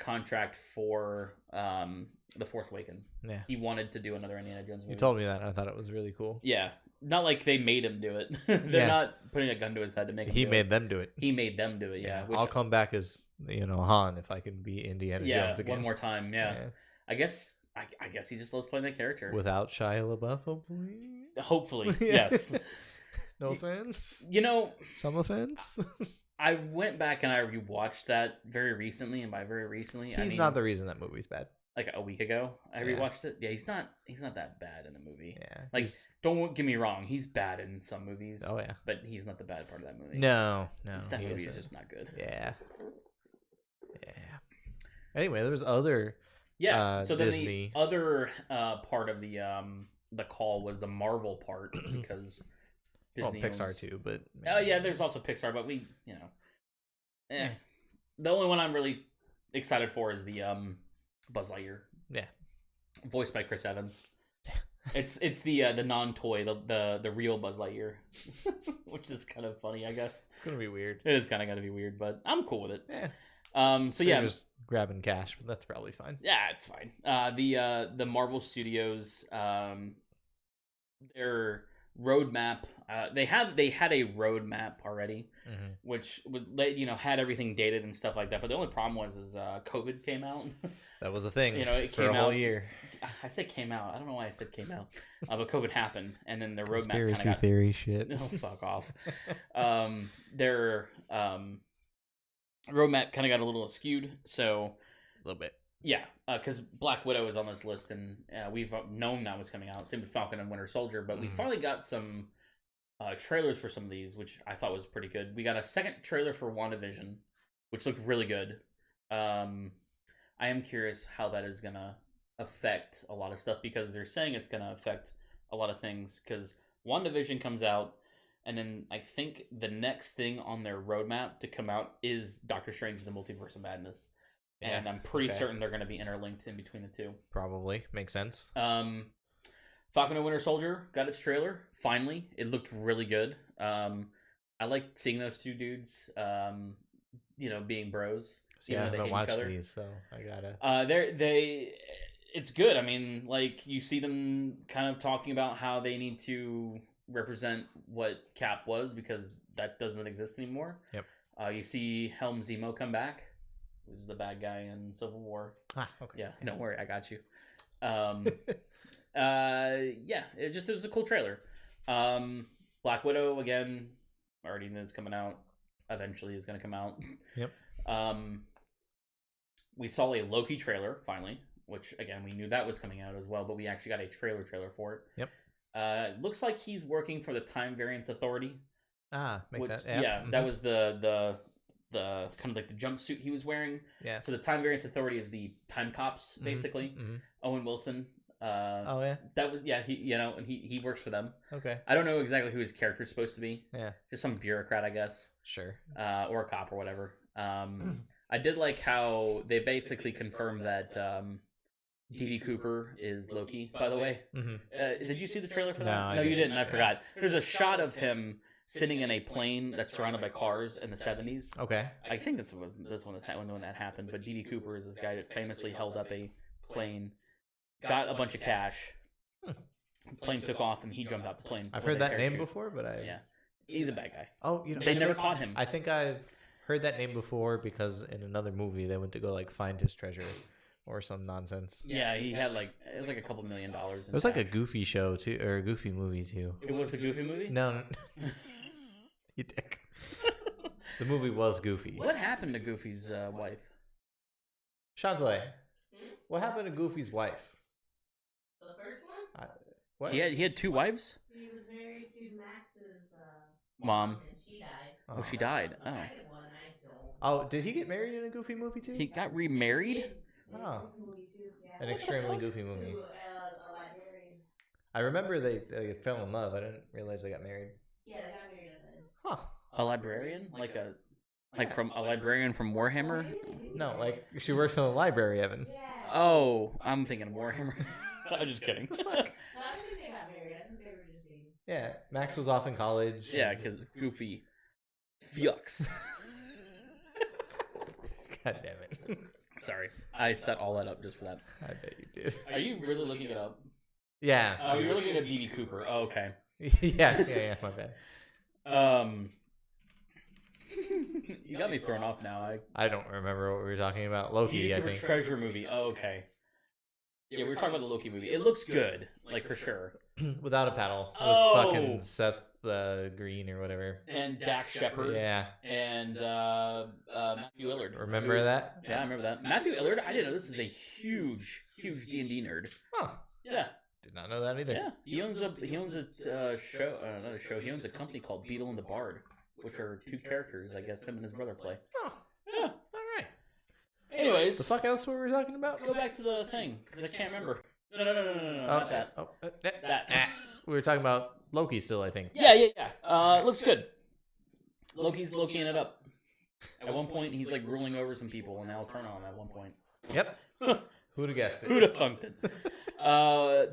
Speaker 2: contract for The Force Awakens.
Speaker 1: Yeah.
Speaker 2: He wanted to do another Indiana Jones movie.
Speaker 1: You told me that, and I thought it was really cool.
Speaker 2: Yeah. Not like they made him do it. They're not putting a gun to his head to make him do it.
Speaker 1: He made them do it.
Speaker 2: He made them do it, yeah.
Speaker 1: I'll come back as, Han if I can be Indiana Jones again.
Speaker 2: One more time, yeah. I guess he just loves playing that character.
Speaker 1: Without Shia LaBeouf, hopefully?
Speaker 2: Hopefully, yes.
Speaker 1: No offense?
Speaker 2: Some
Speaker 1: offense?
Speaker 2: I went back and I rewatched that very recently, and by very recently,
Speaker 1: I mean not the reason that movie's bad.
Speaker 2: Like a week ago, I rewatched it. Yeah, he's not that bad in the movie.
Speaker 1: Yeah,
Speaker 2: like don't get me wrong, he's bad in some movies.
Speaker 1: Oh yeah,
Speaker 2: but he's not the bad part of that movie.
Speaker 1: No,
Speaker 2: that movie is just not good.
Speaker 1: Yeah. Anyway, there was other.
Speaker 2: Yeah, so then
Speaker 1: Disney.
Speaker 2: The other part of the call was the Marvel part because Disney.
Speaker 1: Pixar too, but.
Speaker 2: Oh yeah, there's also Pixar, but we The only one I'm really excited for is the Buzz Lightyear.
Speaker 1: Yeah.
Speaker 2: Voiced by Chris Evans. It's the non-toy, the real Buzz Lightyear. Which is kind of funny, I guess.
Speaker 1: It's gonna be weird.
Speaker 2: It is kind of gonna be weird, but I'm cool with it.
Speaker 1: Yeah.
Speaker 2: So
Speaker 1: they're just grabbing cash, but that's probably fine.
Speaker 2: Yeah, it's fine. The Marvel Studios, they're roadmap. They had a roadmap already,
Speaker 1: Mhm.
Speaker 2: which had everything dated and stuff like that. But the only problem was COVID came out.
Speaker 1: That was a thing.
Speaker 2: It
Speaker 1: for
Speaker 2: came
Speaker 1: a whole
Speaker 2: out.
Speaker 1: year.
Speaker 2: I said came out. I don't know why I said came out. But COVID happened, and then the roadmap kind of
Speaker 1: Conspiracy
Speaker 2: got.
Speaker 1: theory shit.
Speaker 2: No, fuck off. Their roadmap kind of got a little skewed, so
Speaker 1: A little bit.
Speaker 2: yeah, because Black Widow is on this list, and we've known that was coming out. Same with Falcon and Winter Soldier, but we finally got some trailers for some of these, which I thought was pretty good. We got a second trailer for WandaVision, which looked really good. I am curious how that is gonna affect a lot of stuff, because they're saying it's gonna affect a lot of things, because WandaVision comes out, and then I think the next thing on their roadmap to come out is Doctor Strange: The Multiverse of Madness. And
Speaker 1: Yeah,
Speaker 2: I'm pretty
Speaker 1: okay.
Speaker 2: certain they're going to be interlinked in between the two.
Speaker 1: Probably. Makes sense.
Speaker 2: Falcon and Winter Soldier got its trailer. Finally. It looked really good. I like seeing those two dudes, being bros.
Speaker 1: See, I haven't watched these, so I gotta...
Speaker 2: It's good. I mean, like, you see them kind of talking about how they need to represent what Cap was, because that doesn't exist anymore.
Speaker 1: Yep.
Speaker 2: You see Helm Zemo come back, who's the bad guy in Civil War.
Speaker 1: Ah, okay.
Speaker 2: Yeah, don't worry, I got you. It was a cool trailer. Black Widow, again, already knows it's coming out. Eventually it's going to come out.
Speaker 1: Yep.
Speaker 2: We saw a Loki trailer, finally, which, again, we knew that was coming out as well, but we actually got a trailer for it.
Speaker 1: Yep.
Speaker 2: Looks like he's working for the Time Variance Authority.
Speaker 1: Ah, makes sense.
Speaker 2: Yeah,
Speaker 1: Yeah,
Speaker 2: that was the kind of like the jumpsuit he was wearing.
Speaker 1: Yeah.
Speaker 2: So the Time Variance Authority is the time cops, basically.
Speaker 1: Mm-hmm.
Speaker 2: Owen Wilson.
Speaker 1: Oh yeah.
Speaker 2: That was he works for them.
Speaker 1: Okay.
Speaker 2: I don't know exactly who his character is supposed to be.
Speaker 1: Yeah.
Speaker 2: Just some bureaucrat, I guess.
Speaker 1: Sure.
Speaker 2: Or a cop or whatever. I did like how they basically confirmed that D.B. Cooper is Loki, by the way.
Speaker 1: Mm-hmm.
Speaker 2: Did you see the trailer for
Speaker 1: No,
Speaker 2: that?
Speaker 1: I
Speaker 2: No, you
Speaker 1: didn't.
Speaker 2: didn't. I forgot. There's a shot of him sitting in a plane that's surrounded by cars in the 70s.
Speaker 1: Okay.
Speaker 2: I think this was when that happened, but D.B. Cooper is this guy that famously held up a plane, got a bunch of cash. The plane took off, and he jumped out the plane.
Speaker 1: I've
Speaker 2: with
Speaker 1: heard
Speaker 2: a
Speaker 1: that name
Speaker 2: parachute.
Speaker 1: before, but
Speaker 2: Yeah, he's a bad guy.
Speaker 1: Oh,
Speaker 2: They never caught him.
Speaker 1: I think I've heard that name before because in another movie they went to go find his treasure or some nonsense.
Speaker 2: Yeah, he had it was like a couple $1 million.
Speaker 1: It was like a Goofy show too, or a Goofy movie too.
Speaker 2: It was the Goofy movie.
Speaker 1: No. You dick. The movie was Goofy.
Speaker 2: What happened to Goofy's wife?
Speaker 1: Chantelet, what happened to Goofy's wife?
Speaker 3: The first one?
Speaker 1: What?
Speaker 2: He had two wives.
Speaker 3: He was married to Max's
Speaker 2: Mom.
Speaker 3: and she died.
Speaker 2: Oh, she died.
Speaker 3: The
Speaker 2: Oh,
Speaker 3: second one, I don't.
Speaker 1: Oh, did he get married in a Goofy movie too?
Speaker 2: he got remarried.
Speaker 1: Oh.
Speaker 3: Movie too, yeah.
Speaker 1: An extremely Goofy movie.
Speaker 3: To a librarian.
Speaker 1: I remember they fell in love. I didn't realize they got married.
Speaker 3: Yeah, they got married at the end.
Speaker 1: Huh.
Speaker 2: A librarian, from a librarian from Warhammer.
Speaker 1: No, she works in the library, Evan.
Speaker 3: Yeah.
Speaker 2: Oh, I'm thinking Warhammer. I'm just kidding.
Speaker 3: No, I don't think they got married. I think they were just dating.
Speaker 1: Yeah, Max was off in college.
Speaker 2: Yeah, because Goofy fucks.
Speaker 1: God damn it.
Speaker 2: Sorry, I set all that up just for that.
Speaker 1: I bet you did.
Speaker 2: Are you really looking it up?
Speaker 1: Yeah.
Speaker 2: Oh, you're looking at D.B. Cooper. Oh, okay.
Speaker 1: yeah, my bad.
Speaker 2: You got me thrown off now.
Speaker 1: I don't remember what we were talking about. Loki,
Speaker 2: D.B.
Speaker 1: I
Speaker 2: Cooper's
Speaker 1: think.
Speaker 2: treasure movie. Oh, okay. Yeah, we were talking about the Loki movie. It looks good, for sure.
Speaker 1: Without a paddle. With
Speaker 2: Oh.
Speaker 1: fucking Seth Green or whatever.
Speaker 2: And Dax Shepard.
Speaker 1: Yeah.
Speaker 2: And Matthew Illard.
Speaker 1: Remember that?
Speaker 2: Yeah, I remember that. Matthew Illard. I didn't know this is a huge D&D nerd.
Speaker 1: Huh.
Speaker 2: Yeah.
Speaker 1: Did not know that either.
Speaker 2: Yeah. He owns a show. Another show. He owns a company called Beetle and the Bard, which are two characters. I guess him and his brother play.
Speaker 1: Huh.
Speaker 2: Yeah.
Speaker 1: All right.
Speaker 2: Anyways,
Speaker 1: The fuck else were we talking about?
Speaker 2: go back to the thing because I can't remember. No, not that. That.
Speaker 1: We were talking about Loki still, I think.
Speaker 2: Yeah. Looks good. Loki's Lokiing it up. At one point, he's ruling over some people, and they'll turn on him at one point.
Speaker 1: Yep. Who'd have guessed it?
Speaker 2: Who'd have thunked it?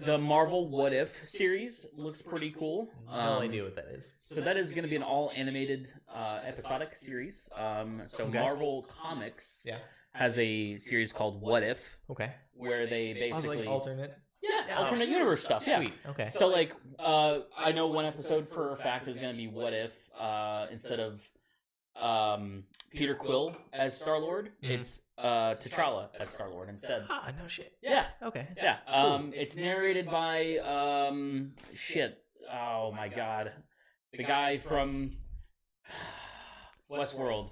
Speaker 2: The Marvel What If series looks pretty cool.
Speaker 1: No idea what that is.
Speaker 2: So that is going to be an all animated episodic series. So
Speaker 1: Okay.
Speaker 2: Marvel Comics
Speaker 1: Yeah.
Speaker 2: has a series called What If,
Speaker 1: Okay.
Speaker 2: where they
Speaker 1: I was
Speaker 2: basically
Speaker 1: alternate.
Speaker 2: Yeah, alternate universe stuff. Yeah.
Speaker 1: Sweet. Okay.
Speaker 2: So like, I know one episode for a fact is going to be what if instead of Peter Quill as Star Lord, it's T'Challa as Star Lord instead.
Speaker 1: Ah, no shit.
Speaker 2: Yeah.
Speaker 1: Okay.
Speaker 2: Yeah. It's narrated by shit. Oh my god, the guy from Westworld.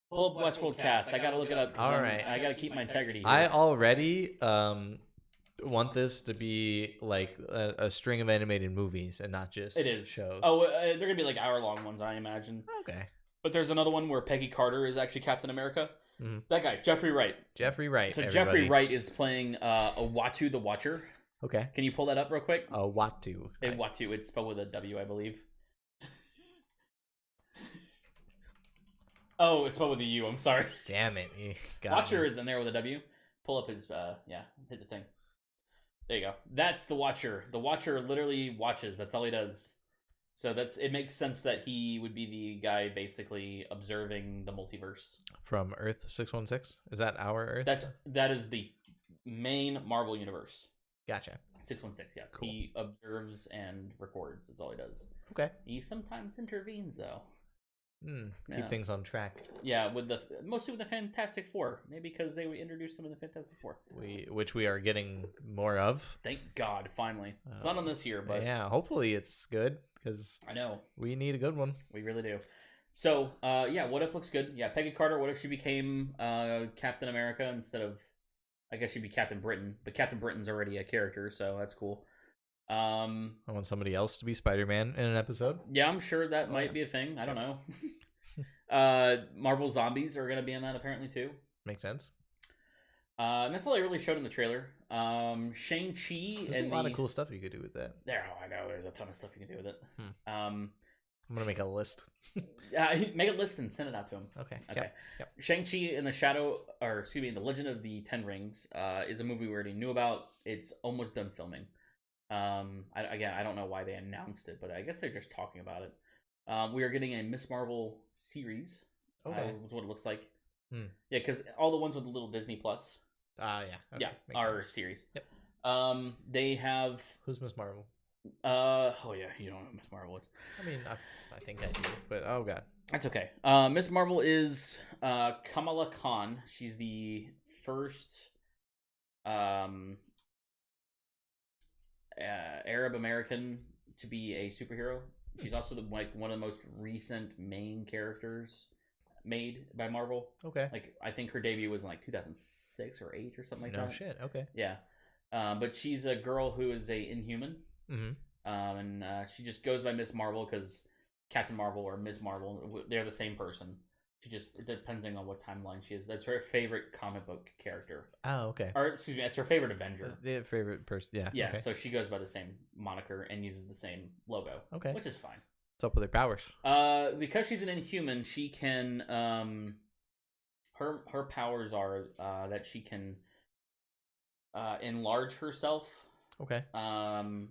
Speaker 2: Pull up Westworld cast. I gotta look it up.
Speaker 1: All right.
Speaker 2: I gotta keep my integrity. Here.
Speaker 1: I already want this to be like a string of animated movies and not just
Speaker 2: It is
Speaker 1: shows.
Speaker 2: Oh, they're gonna be like hour-long ones, I imagine.
Speaker 1: Okay.
Speaker 2: But there's another one where Peggy Carter is actually Captain America.
Speaker 1: Mhm.
Speaker 2: That guy, Jeffrey Wright.
Speaker 1: Jeffrey Wright.
Speaker 2: So
Speaker 1: everybody.
Speaker 2: Jeffrey Wright is playing Uatu the Watcher.
Speaker 1: Okay.
Speaker 2: Can you pull that up real quick?
Speaker 1: Watu.
Speaker 2: Uatu. It's spelled with a W, I believe. Oh, it's spelled with a U. I'm sorry.
Speaker 1: Damn it. You got
Speaker 2: Watcher
Speaker 1: me.
Speaker 2: is in there with a W. Pull up his, hit the thing. There you go. That's the Watcher. The Watcher literally watches. That's all he does. So it makes sense that he would be the guy basically observing the multiverse.
Speaker 1: From Earth 616? Is that our Earth?
Speaker 2: That is the main Marvel universe.
Speaker 1: Gotcha.
Speaker 2: 616, yes.
Speaker 1: Cool.
Speaker 2: He observes and records. That's all he does.
Speaker 1: Okay.
Speaker 2: He sometimes intervenes though.
Speaker 1: Keep
Speaker 2: Yeah.
Speaker 1: things on track.
Speaker 2: Yeah, mostly with the Fantastic Four. Maybe because they introduced them in the Fantastic Four.
Speaker 1: Which we are getting more of.
Speaker 2: Thank God, finally. It's not on this year, but
Speaker 1: yeah, hopefully it's good because
Speaker 2: I know
Speaker 1: we need a good one.
Speaker 2: we really do. So, What If looks good. Yeah, Peggy Carter. What if she became Captain America instead of? I guess she'd be Captain Britain, but Captain Britain's already a character, so that's cool.
Speaker 1: I want somebody else to be Spider-Man in an episode.
Speaker 2: Yeah, I'm sure that might be a thing. I don't know. Marvel Zombies are going to be in that apparently too.
Speaker 1: Makes sense.
Speaker 2: And that's all they really showed in the trailer. Shang-Chi
Speaker 1: There's
Speaker 2: and
Speaker 1: a lot of cool stuff you could do with that.
Speaker 2: I know. There's a ton of stuff you can do with it.
Speaker 1: I'm gonna make a list.
Speaker 2: Make a list and send it out to him.
Speaker 1: Okay.
Speaker 2: Okay.
Speaker 1: Yep.
Speaker 2: Shang-Chi and the Legend of the Ten Rings is a movie we already knew about. It's almost done filming. I don't know why they announced it, but I guess they're just talking about it. We are getting a Miss Marvel series.
Speaker 1: Okay.
Speaker 2: Is what it looks like.
Speaker 1: Hmm.
Speaker 2: Yeah, because all the ones with the little Disney Plus.
Speaker 1: Yeah. Okay. Makes
Speaker 2: Are
Speaker 1: sense.
Speaker 2: series.
Speaker 1: Yep.
Speaker 2: They have.
Speaker 1: Who's Miss Marvel?
Speaker 2: Oh yeah, you don't know who Miss Marvel is.
Speaker 1: I mean, I think I do, but oh god.
Speaker 2: That's okay. Miss Marvel is Kamala Khan. She's the first Arab American to be a superhero. She's also one of the most recent main characters made by Marvel.
Speaker 1: Okay.
Speaker 2: Like I think her debut was in like 2006 or 8 or something like
Speaker 1: No
Speaker 2: that.
Speaker 1: shit. Okay.
Speaker 2: Yeah. But she's a girl who is a Inhuman.
Speaker 1: Mm-hmm.
Speaker 2: And she just goes by Miss Marvel because Captain Marvel or Ms. Marvel, they're the same person. She just, depending on what timeline she is, that's her favorite comic book character.
Speaker 1: Oh, okay.
Speaker 2: Or, excuse me, that's her favorite Avenger.
Speaker 1: The favorite person. Yeah.
Speaker 2: Yeah,
Speaker 1: Okay.
Speaker 2: so she goes by the same moniker and uses the same logo.
Speaker 1: Okay.
Speaker 2: Which is fine.
Speaker 1: What's up with her powers?
Speaker 2: Because she's an Inhuman, she can, her powers are that she can enlarge herself.
Speaker 1: Okay.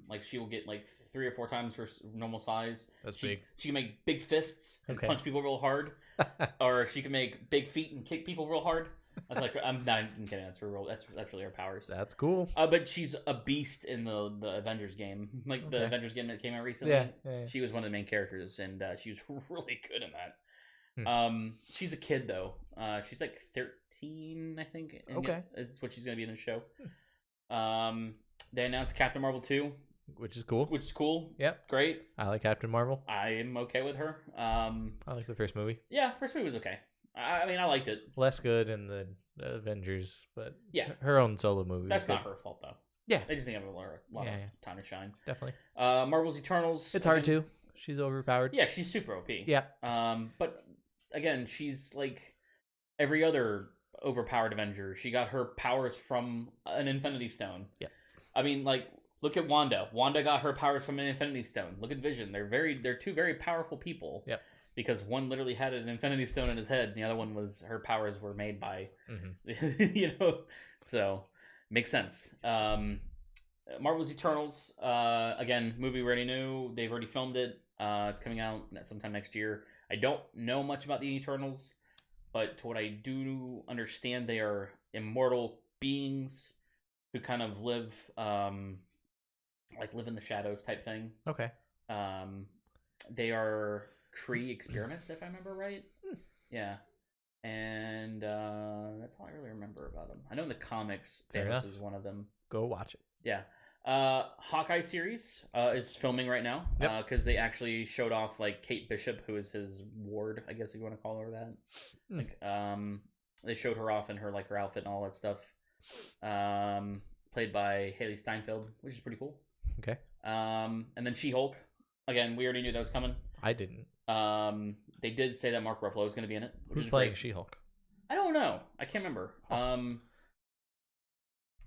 Speaker 2: Like she will get like 3 or 4 times her normal size.
Speaker 1: That's
Speaker 2: she,
Speaker 1: big.
Speaker 2: She can make big fists and
Speaker 1: Okay.
Speaker 2: punch people real hard, or she can make big feet and kick people real hard. That's like I'm kidding. That's her real. That's really her powers.
Speaker 1: That's cool.
Speaker 2: But she's a beast in the Avengers game, like the
Speaker 1: Okay.
Speaker 2: Avengers game that came out recently.
Speaker 1: Yeah.
Speaker 2: She was one of the main characters, and she was really good in that.
Speaker 1: Hmm.
Speaker 2: She's a kid though. She's like 13, I think.
Speaker 1: Okay.
Speaker 2: That's what she's gonna be in the show. They announced Captain Marvel 2,
Speaker 1: Which is cool.
Speaker 2: which is cool.
Speaker 1: Yep.
Speaker 2: Great.
Speaker 1: I like Captain Marvel.
Speaker 2: I am okay with her.
Speaker 1: I like the first movie.
Speaker 2: Yeah, first movie was okay. I mean, I liked it.
Speaker 1: Less good in the Avengers, but
Speaker 2: Yeah.
Speaker 1: her own solo movie.
Speaker 2: That's
Speaker 1: was
Speaker 2: not
Speaker 1: good.
Speaker 2: her fault though.
Speaker 1: Yeah.
Speaker 2: They just didn't have a lot
Speaker 1: Yeah,
Speaker 2: of
Speaker 1: yeah.
Speaker 2: time to shine.
Speaker 1: Definitely.
Speaker 2: Marvel's Eternals.
Speaker 1: It's hard
Speaker 2: again-
Speaker 1: to. She's overpowered.
Speaker 2: Yeah, she's super OP.
Speaker 1: Yeah.
Speaker 2: But again, she's like every other overpowered Avenger. She got her powers from an Infinity Stone.
Speaker 1: Yeah.
Speaker 2: I mean, like, look at Wanda. Wanda got her powers from an Infinity Stone. Look at Vision. They're two very powerful people.
Speaker 1: Yep.
Speaker 2: Because one literally had an Infinity Stone in his head, and the other one was her powers were made by,
Speaker 1: Mm-hmm.
Speaker 2: So makes sense. Marvel's Eternals. Again, movie we already knew. They've already filmed it. It's coming out sometime next year. I don't know much about the Eternals, but to what I do understand, they are immortal beings who kind of live live in the shadows type thing.
Speaker 1: Okay.
Speaker 2: They are Kree experiments, if I remember right. Yeah. And that's all I really remember about them. I know in the comics,
Speaker 1: Fair
Speaker 2: Thanos
Speaker 1: enough.
Speaker 2: is one of them.
Speaker 1: Go watch it.
Speaker 2: Yeah. Hawkeye series is filming right now
Speaker 1: Yep.
Speaker 2: because they actually showed off like Kate Bishop, who is his ward, I guess if you want to call her that. Like, they showed her off in her her outfit and all that stuff. Played by Haley Steinfeld, which is pretty cool.
Speaker 1: Okay.
Speaker 2: And then She-Hulk. Again, we already knew that was coming.
Speaker 1: I didn't.
Speaker 2: They did say that Mark Ruffalo is going to be in it, which
Speaker 1: Who's
Speaker 2: is
Speaker 1: playing
Speaker 2: great.
Speaker 1: She-Hulk?
Speaker 2: I don't know. I can't remember. You're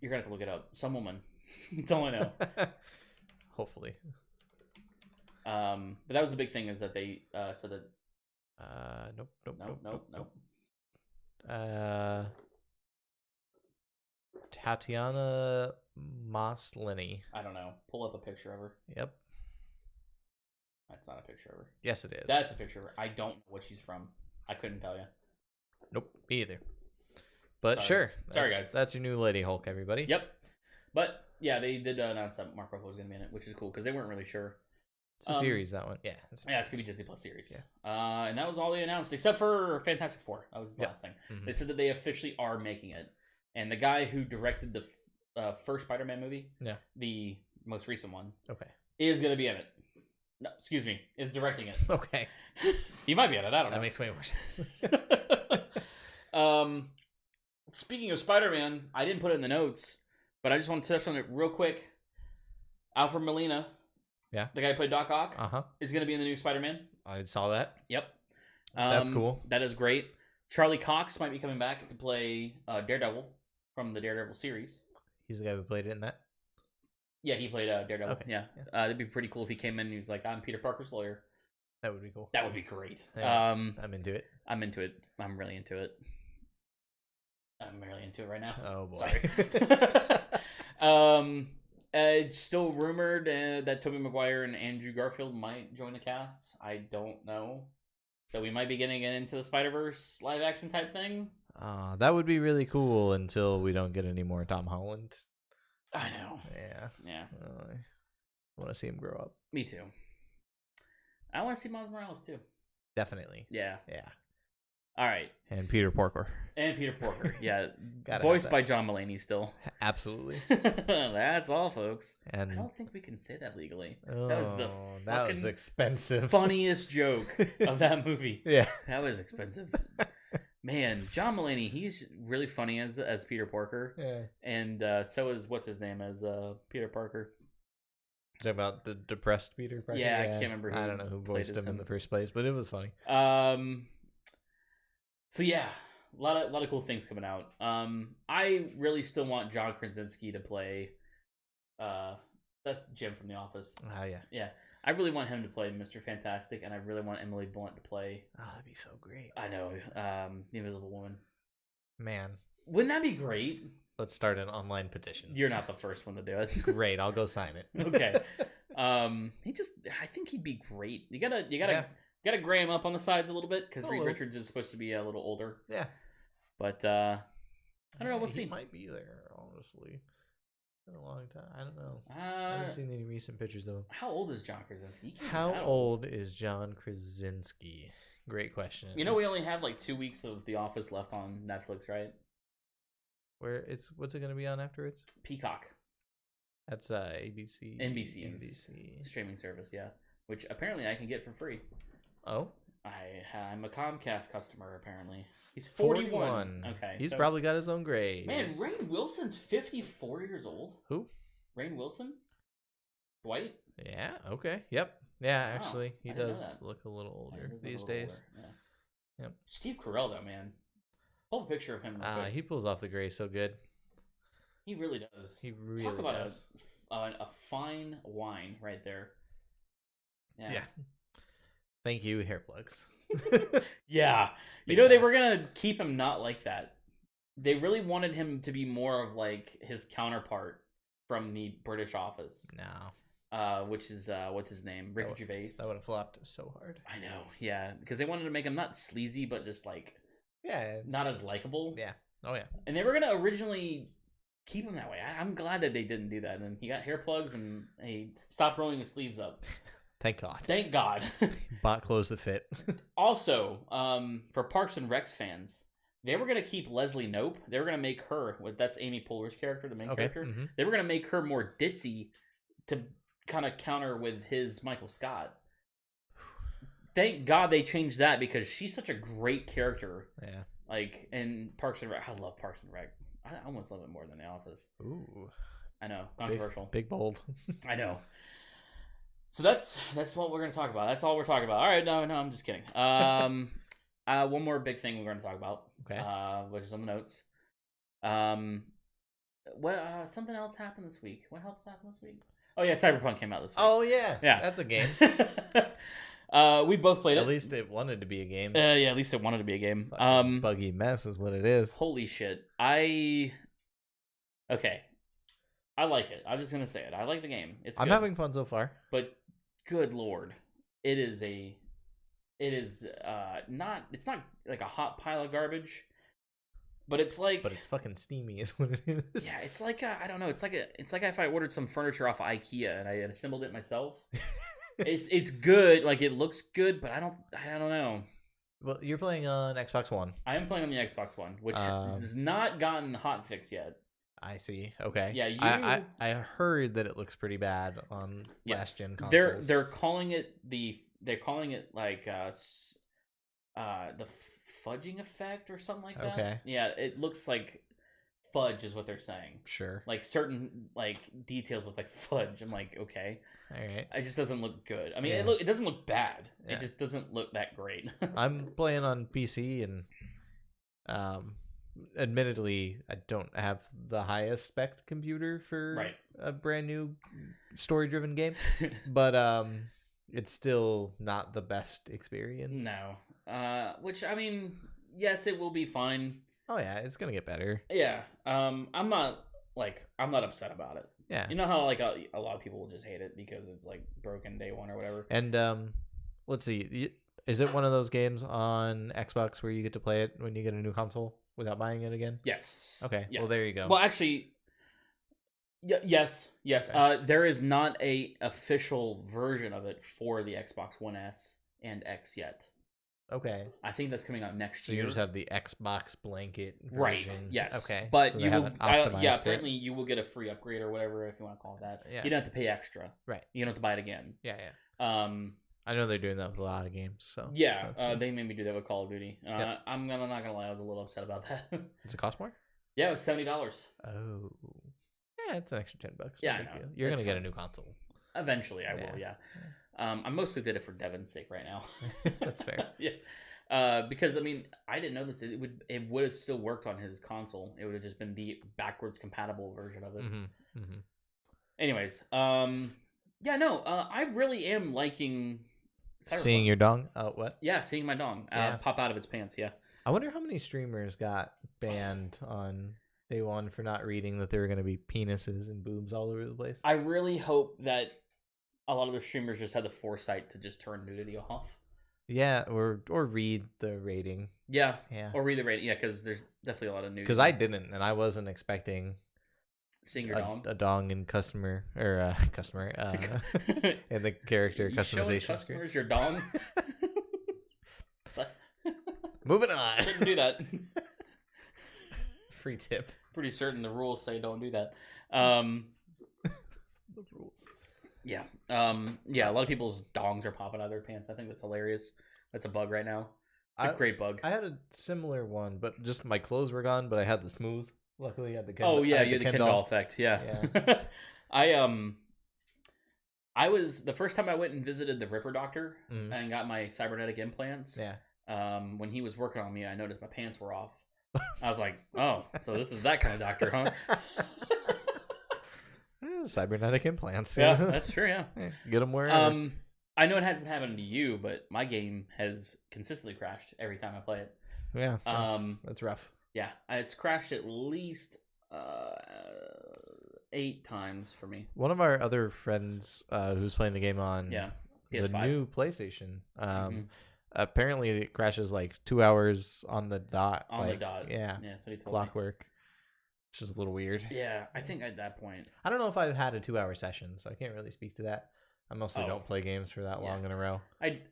Speaker 2: gonna have to look it up. Some woman. That's all I know.
Speaker 1: Hopefully.
Speaker 2: But that was the big thing is that they said that.
Speaker 1: Nope. Tatiana Maslany.
Speaker 2: I don't know. Pull up a picture of her.
Speaker 1: Yep.
Speaker 2: That's not a picture of her.
Speaker 1: Yes, it is.
Speaker 2: That's a picture of her. I don't know what she's from. I couldn't tell you.
Speaker 1: Nope, me either. But
Speaker 2: Sorry.
Speaker 1: sure.
Speaker 2: Sorry, guys.
Speaker 1: That's your new Lady Hulk, everybody.
Speaker 2: Yep. But yeah, they did announce that Mark Ruffalo was going to be in it, which is cool because they weren't really sure.
Speaker 1: It's a series, that one. Yeah.
Speaker 2: It's going to be Disney Plus series. Yeah. And that was all they announced, except for Fantastic Four. That was the last thing.
Speaker 1: Mm-hmm.
Speaker 2: They said that they officially are making it. And the guy who directed the first Spider-Man movie, the most recent one, is going to be in it. No, excuse me, is directing it.
Speaker 1: Okay.
Speaker 2: He might be in it. I don't know.
Speaker 1: That makes way more sense.
Speaker 2: Speaking of Spider-Man, I didn't put it in the notes, but I just want to touch on it real quick. Alfred Molina, the guy who played Doc Ock, is going to be in the new Spider-Man.
Speaker 1: I saw that.
Speaker 2: Yep.
Speaker 1: That's cool.
Speaker 2: That is great. Charlie Cox might be coming back to play Daredevil from the Daredevil series.
Speaker 1: He's the guy who played it in that?
Speaker 2: Yeah, he played Daredevil.
Speaker 1: Okay.
Speaker 2: Yeah. That'd be pretty cool if he came in and he was like, I'm Peter Parker's lawyer.
Speaker 1: That would be cool.
Speaker 2: That would be great.
Speaker 1: Yeah, I'm into it.
Speaker 2: I'm into it. I'm really into it. I'm really into it right now.
Speaker 1: Oh, boy.
Speaker 2: Sorry. It's still rumored that Tobey Maguire and Andrew Garfield might join the cast. I don't know. So we might be getting into the Spider-Verse live-action type thing.
Speaker 1: That would be really cool until we don't get any more Tom Holland.
Speaker 2: I know.
Speaker 1: Yeah. I want to see him grow up.
Speaker 2: Me too. I want to see Miles Morales too.
Speaker 1: Definitely.
Speaker 2: Yeah.
Speaker 1: Yeah.
Speaker 2: All right.
Speaker 1: And Peter Porker.
Speaker 2: Yeah. Voiced by John Mulaney still.
Speaker 1: Absolutely.
Speaker 2: That's all, folks.
Speaker 1: And
Speaker 2: I don't think we can say that legally.
Speaker 1: That was expensive.
Speaker 2: Funniest joke of that movie.
Speaker 1: Yeah.
Speaker 2: That was expensive. Man, John Mulaney, he's really funny as Peter Porker.
Speaker 1: Yeah.
Speaker 2: And so is, what's his name, as Peter Parker.
Speaker 1: About the depressed Peter Parker?
Speaker 2: Yeah, I can't remember who
Speaker 1: I don't know who voiced him in the first place, but it was funny.
Speaker 2: So yeah, a lot of cool things coming out. I really still want John Krasinski to play that's Jim from The Office.
Speaker 1: Oh, yeah.
Speaker 2: Yeah. I really want him to play Mr. Fantastic, and I really want Emily Blunt to play.
Speaker 1: Oh, that'd be so great.
Speaker 2: I know, the Invisible Woman.
Speaker 1: Man.
Speaker 2: Wouldn't that be great?
Speaker 1: Let's start an online petition.
Speaker 2: You're not the first one to do it.
Speaker 1: Great, I'll go sign it.
Speaker 2: Okay. I think he'd be great. You gotta gray him up on the sides a little bit because Reed Richards is supposed to be a little older.
Speaker 1: Yeah.
Speaker 2: But I don't know. We'll see.
Speaker 1: He might be there, honestly. Been a long time. I don't know. I haven't seen any recent pictures of him.
Speaker 2: How old is John Krasinski?
Speaker 1: How old is John Krasinski? Great question.
Speaker 2: You know, we only have like 2 weeks of The Office left on Netflix, right?
Speaker 1: What's it gonna be on afterwards?
Speaker 2: Peacock.
Speaker 1: That's ABC.
Speaker 2: NBC streaming service, yeah. Which apparently I can get for free.
Speaker 1: Oh.
Speaker 2: I'm a Comcast customer apparently. He's 41. Okay.
Speaker 1: He's probably got his own grades.
Speaker 2: Man, Rainn Wilson's 54 years old.
Speaker 1: Who?
Speaker 2: Rainn Wilson? Dwight?
Speaker 1: Yeah, okay. Yep. Yeah, actually, he
Speaker 2: didn't know
Speaker 1: does
Speaker 2: that.
Speaker 1: look a little older these days.
Speaker 2: Older. Yeah.
Speaker 1: Yep.
Speaker 2: Steve Carell, though, man. Pull a picture of him.
Speaker 1: He pulls off the gray so good.
Speaker 2: He really does.
Speaker 1: He really
Speaker 2: Talk about
Speaker 1: does.
Speaker 2: A fine wine right there.
Speaker 1: Yeah. Thank you, hair plugs.
Speaker 2: Yeah.
Speaker 1: Big
Speaker 2: They
Speaker 1: time.
Speaker 2: were going to keep him not like that. They really wanted him to be more of like his counterpart from the British Office.
Speaker 1: No.
Speaker 2: Which is, what's his name? Ricky Gervais.
Speaker 1: That would have flopped so hard.
Speaker 2: I know. Yeah. Because they wanted to make him not sleazy, but just like,
Speaker 1: yeah,
Speaker 2: not as likable.
Speaker 1: Yeah. Oh, yeah.
Speaker 2: And they were going to originally keep him that way. I'm glad that they didn't do that. And he got hair plugs and he stopped rolling his sleeves up.
Speaker 1: Thank God.
Speaker 2: Thank God.
Speaker 1: Bought clothes that fit.
Speaker 2: Also, for Parks and Recs fans, they were gonna keep Leslie Knope. They were gonna make her. That's Amy Poehler's character, the main character.
Speaker 1: Mm-hmm.
Speaker 2: They were gonna make her more ditzy to kind of counter with his Michael Scott. Thank God they changed that because she's such a great character.
Speaker 1: Yeah.
Speaker 2: Like in Parks and Rec, I love Parks and Rec. I almost love it more than The Office.
Speaker 1: Ooh.
Speaker 2: I know, controversial.
Speaker 1: Big bold.
Speaker 2: I know. So that's what we're gonna talk about. That's all we're talking about. All right, no, I'm just kidding. One more big thing we're gonna talk about.
Speaker 1: Okay.
Speaker 2: Which is on the notes. Something else happened this week. What else happened this week? Oh yeah, Cyberpunk came out this week.
Speaker 1: Oh yeah.
Speaker 2: Yeah.
Speaker 1: That's a game.
Speaker 2: We both played it.
Speaker 1: At least it wanted to be a game.
Speaker 2: Yeah, at least it wanted to be a game.
Speaker 1: Buggy mess is what it is.
Speaker 2: Holy shit. Okay. I like it. I'm just gonna say it. I like the game.
Speaker 1: I'm having fun so far.
Speaker 2: But good lord, it's not like a hot pile of garbage, but it's
Speaker 1: fucking steamy is what it is.
Speaker 2: Yeah, it's like I don't know. It's like if I ordered some furniture off of IKEA and I had assembled it myself. It's good. Like it looks good, but I don't know.
Speaker 1: Well, you're playing on Xbox One.
Speaker 2: I am playing on the Xbox One, which has not gotten hot fix yet.
Speaker 1: I see. Okay.
Speaker 2: Yeah,
Speaker 1: I heard that it looks pretty bad on last gen
Speaker 2: consoles. They're calling it like the fudging effect or something like that.
Speaker 1: Okay.
Speaker 2: Yeah, it looks like fudge is what they're saying.
Speaker 1: Sure.
Speaker 2: Like certain like details look like fudge. I'm like, okay.
Speaker 1: All right.
Speaker 2: It just doesn't look good. I mean, it doesn't look bad.
Speaker 1: Yeah.
Speaker 2: It just doesn't look that great.
Speaker 1: I'm playing on PC and admittedly I don't have the highest spec computer for a brand new story driven game. But it's still not the best experience.
Speaker 2: No. Which I mean, yes, it will be fine.
Speaker 1: Oh yeah, it's gonna get better.
Speaker 2: Yeah. I'm not upset about it.
Speaker 1: Yeah.
Speaker 2: You know how like a lot of people will just hate it because it's like broken day one or whatever.
Speaker 1: And let's see, is it one of those games on Xbox where you get to play it when you get a new console without buying it again?
Speaker 2: Yes.
Speaker 1: Okay.
Speaker 2: Yeah.
Speaker 1: Well, there you go.
Speaker 2: Well, actually, yes. Okay. There is not a official version of it for the Xbox One S and X yet.
Speaker 1: Okay.
Speaker 2: I think that's coming out next year.
Speaker 1: So you just have the Xbox blanket version.
Speaker 2: Right. Yes.
Speaker 1: Okay.
Speaker 2: But
Speaker 1: so
Speaker 2: you will. Apparently you will get a free upgrade or whatever if you want to call it that.
Speaker 1: Yeah.
Speaker 2: You don't have to pay extra.
Speaker 1: Right.
Speaker 2: You don't have to buy it again.
Speaker 1: Yeah. I know they're doing that with a lot of games. So
Speaker 2: yeah, they made me do that with Call of Duty. Yep. I'm not gonna lie, I was a little upset about that.
Speaker 1: Does it cost more?
Speaker 2: Yeah, it was $70.
Speaker 1: Oh. Yeah, it's an extra $10.
Speaker 2: Yeah, I know.
Speaker 1: You're gonna get a new console.
Speaker 2: Eventually, I will. Yeah. I mostly did it for Devin's sake right now.
Speaker 1: That's fair.
Speaker 2: Yeah. Because I mean, I didn't know this. It would have still worked on his console. It would have just been the backwards compatible version of it.
Speaker 1: Mm-hmm. Mm-hmm.
Speaker 2: Anyways, yeah, no, I really am liking Cyberpunk.
Speaker 1: Seeing your dong? Oh, what?
Speaker 2: Yeah, seeing my dong pop out of its pants. Yeah.
Speaker 1: I wonder how many streamers got banned on day one for not reading that there were going to be penises and boobs all over the place.
Speaker 2: I really hope that a lot of the streamers just had the foresight to just turn nudity off.
Speaker 1: Yeah, or read the rating.
Speaker 2: Yeah.
Speaker 1: Yeah.
Speaker 2: Or read the rating. Yeah, because there's definitely a lot of nudity.
Speaker 1: Because I didn't, and I wasn't expecting
Speaker 2: seeing your dong.
Speaker 1: A dong in customer in the character
Speaker 2: you
Speaker 1: customization.
Speaker 2: Customers
Speaker 1: screen.
Speaker 2: your dong.
Speaker 1: Moving on.
Speaker 2: Shouldn't do that.
Speaker 1: Free tip.
Speaker 2: Pretty certain the rules say don't do that.
Speaker 1: The rules.
Speaker 2: Yeah. Yeah, a lot of people's dongs are popping out of their pants. I think that's hilarious. That's a bug right now. It's a great bug.
Speaker 1: I had a similar one, but just my clothes were gone, but I had the smooth. Luckily, I had the Ken.
Speaker 2: Oh yeah, you had the Ken doll effect. Yeah. I was the first time I went and visited the Ripper doctor and got my cybernetic implants.
Speaker 1: Yeah.
Speaker 2: When he was working on me, I noticed my pants were off. I was like, "Oh, so this is that kind of doctor, huh?"
Speaker 1: Cybernetic implants.
Speaker 2: Yeah, that's true. Yeah.
Speaker 1: Get them wherever.
Speaker 2: I know it hasn't happened to you, but my game has consistently crashed every time I play it.
Speaker 1: Yeah. That's rough.
Speaker 2: Yeah, it's crashed at least 8 times for me.
Speaker 1: One of our other friends who's playing the game on
Speaker 2: PS5.
Speaker 1: The new PlayStation, apparently it crashes like 2 hours on the dot.
Speaker 2: On the dot.
Speaker 1: Yeah.
Speaker 2: Yeah, that's what he told
Speaker 1: Clockwork. which is a little weird.
Speaker 2: Yeah, I think at that point.
Speaker 1: I don't know if I've had a 2-hour session, so I can't really speak to that. I mostly don't play games for that long in a row.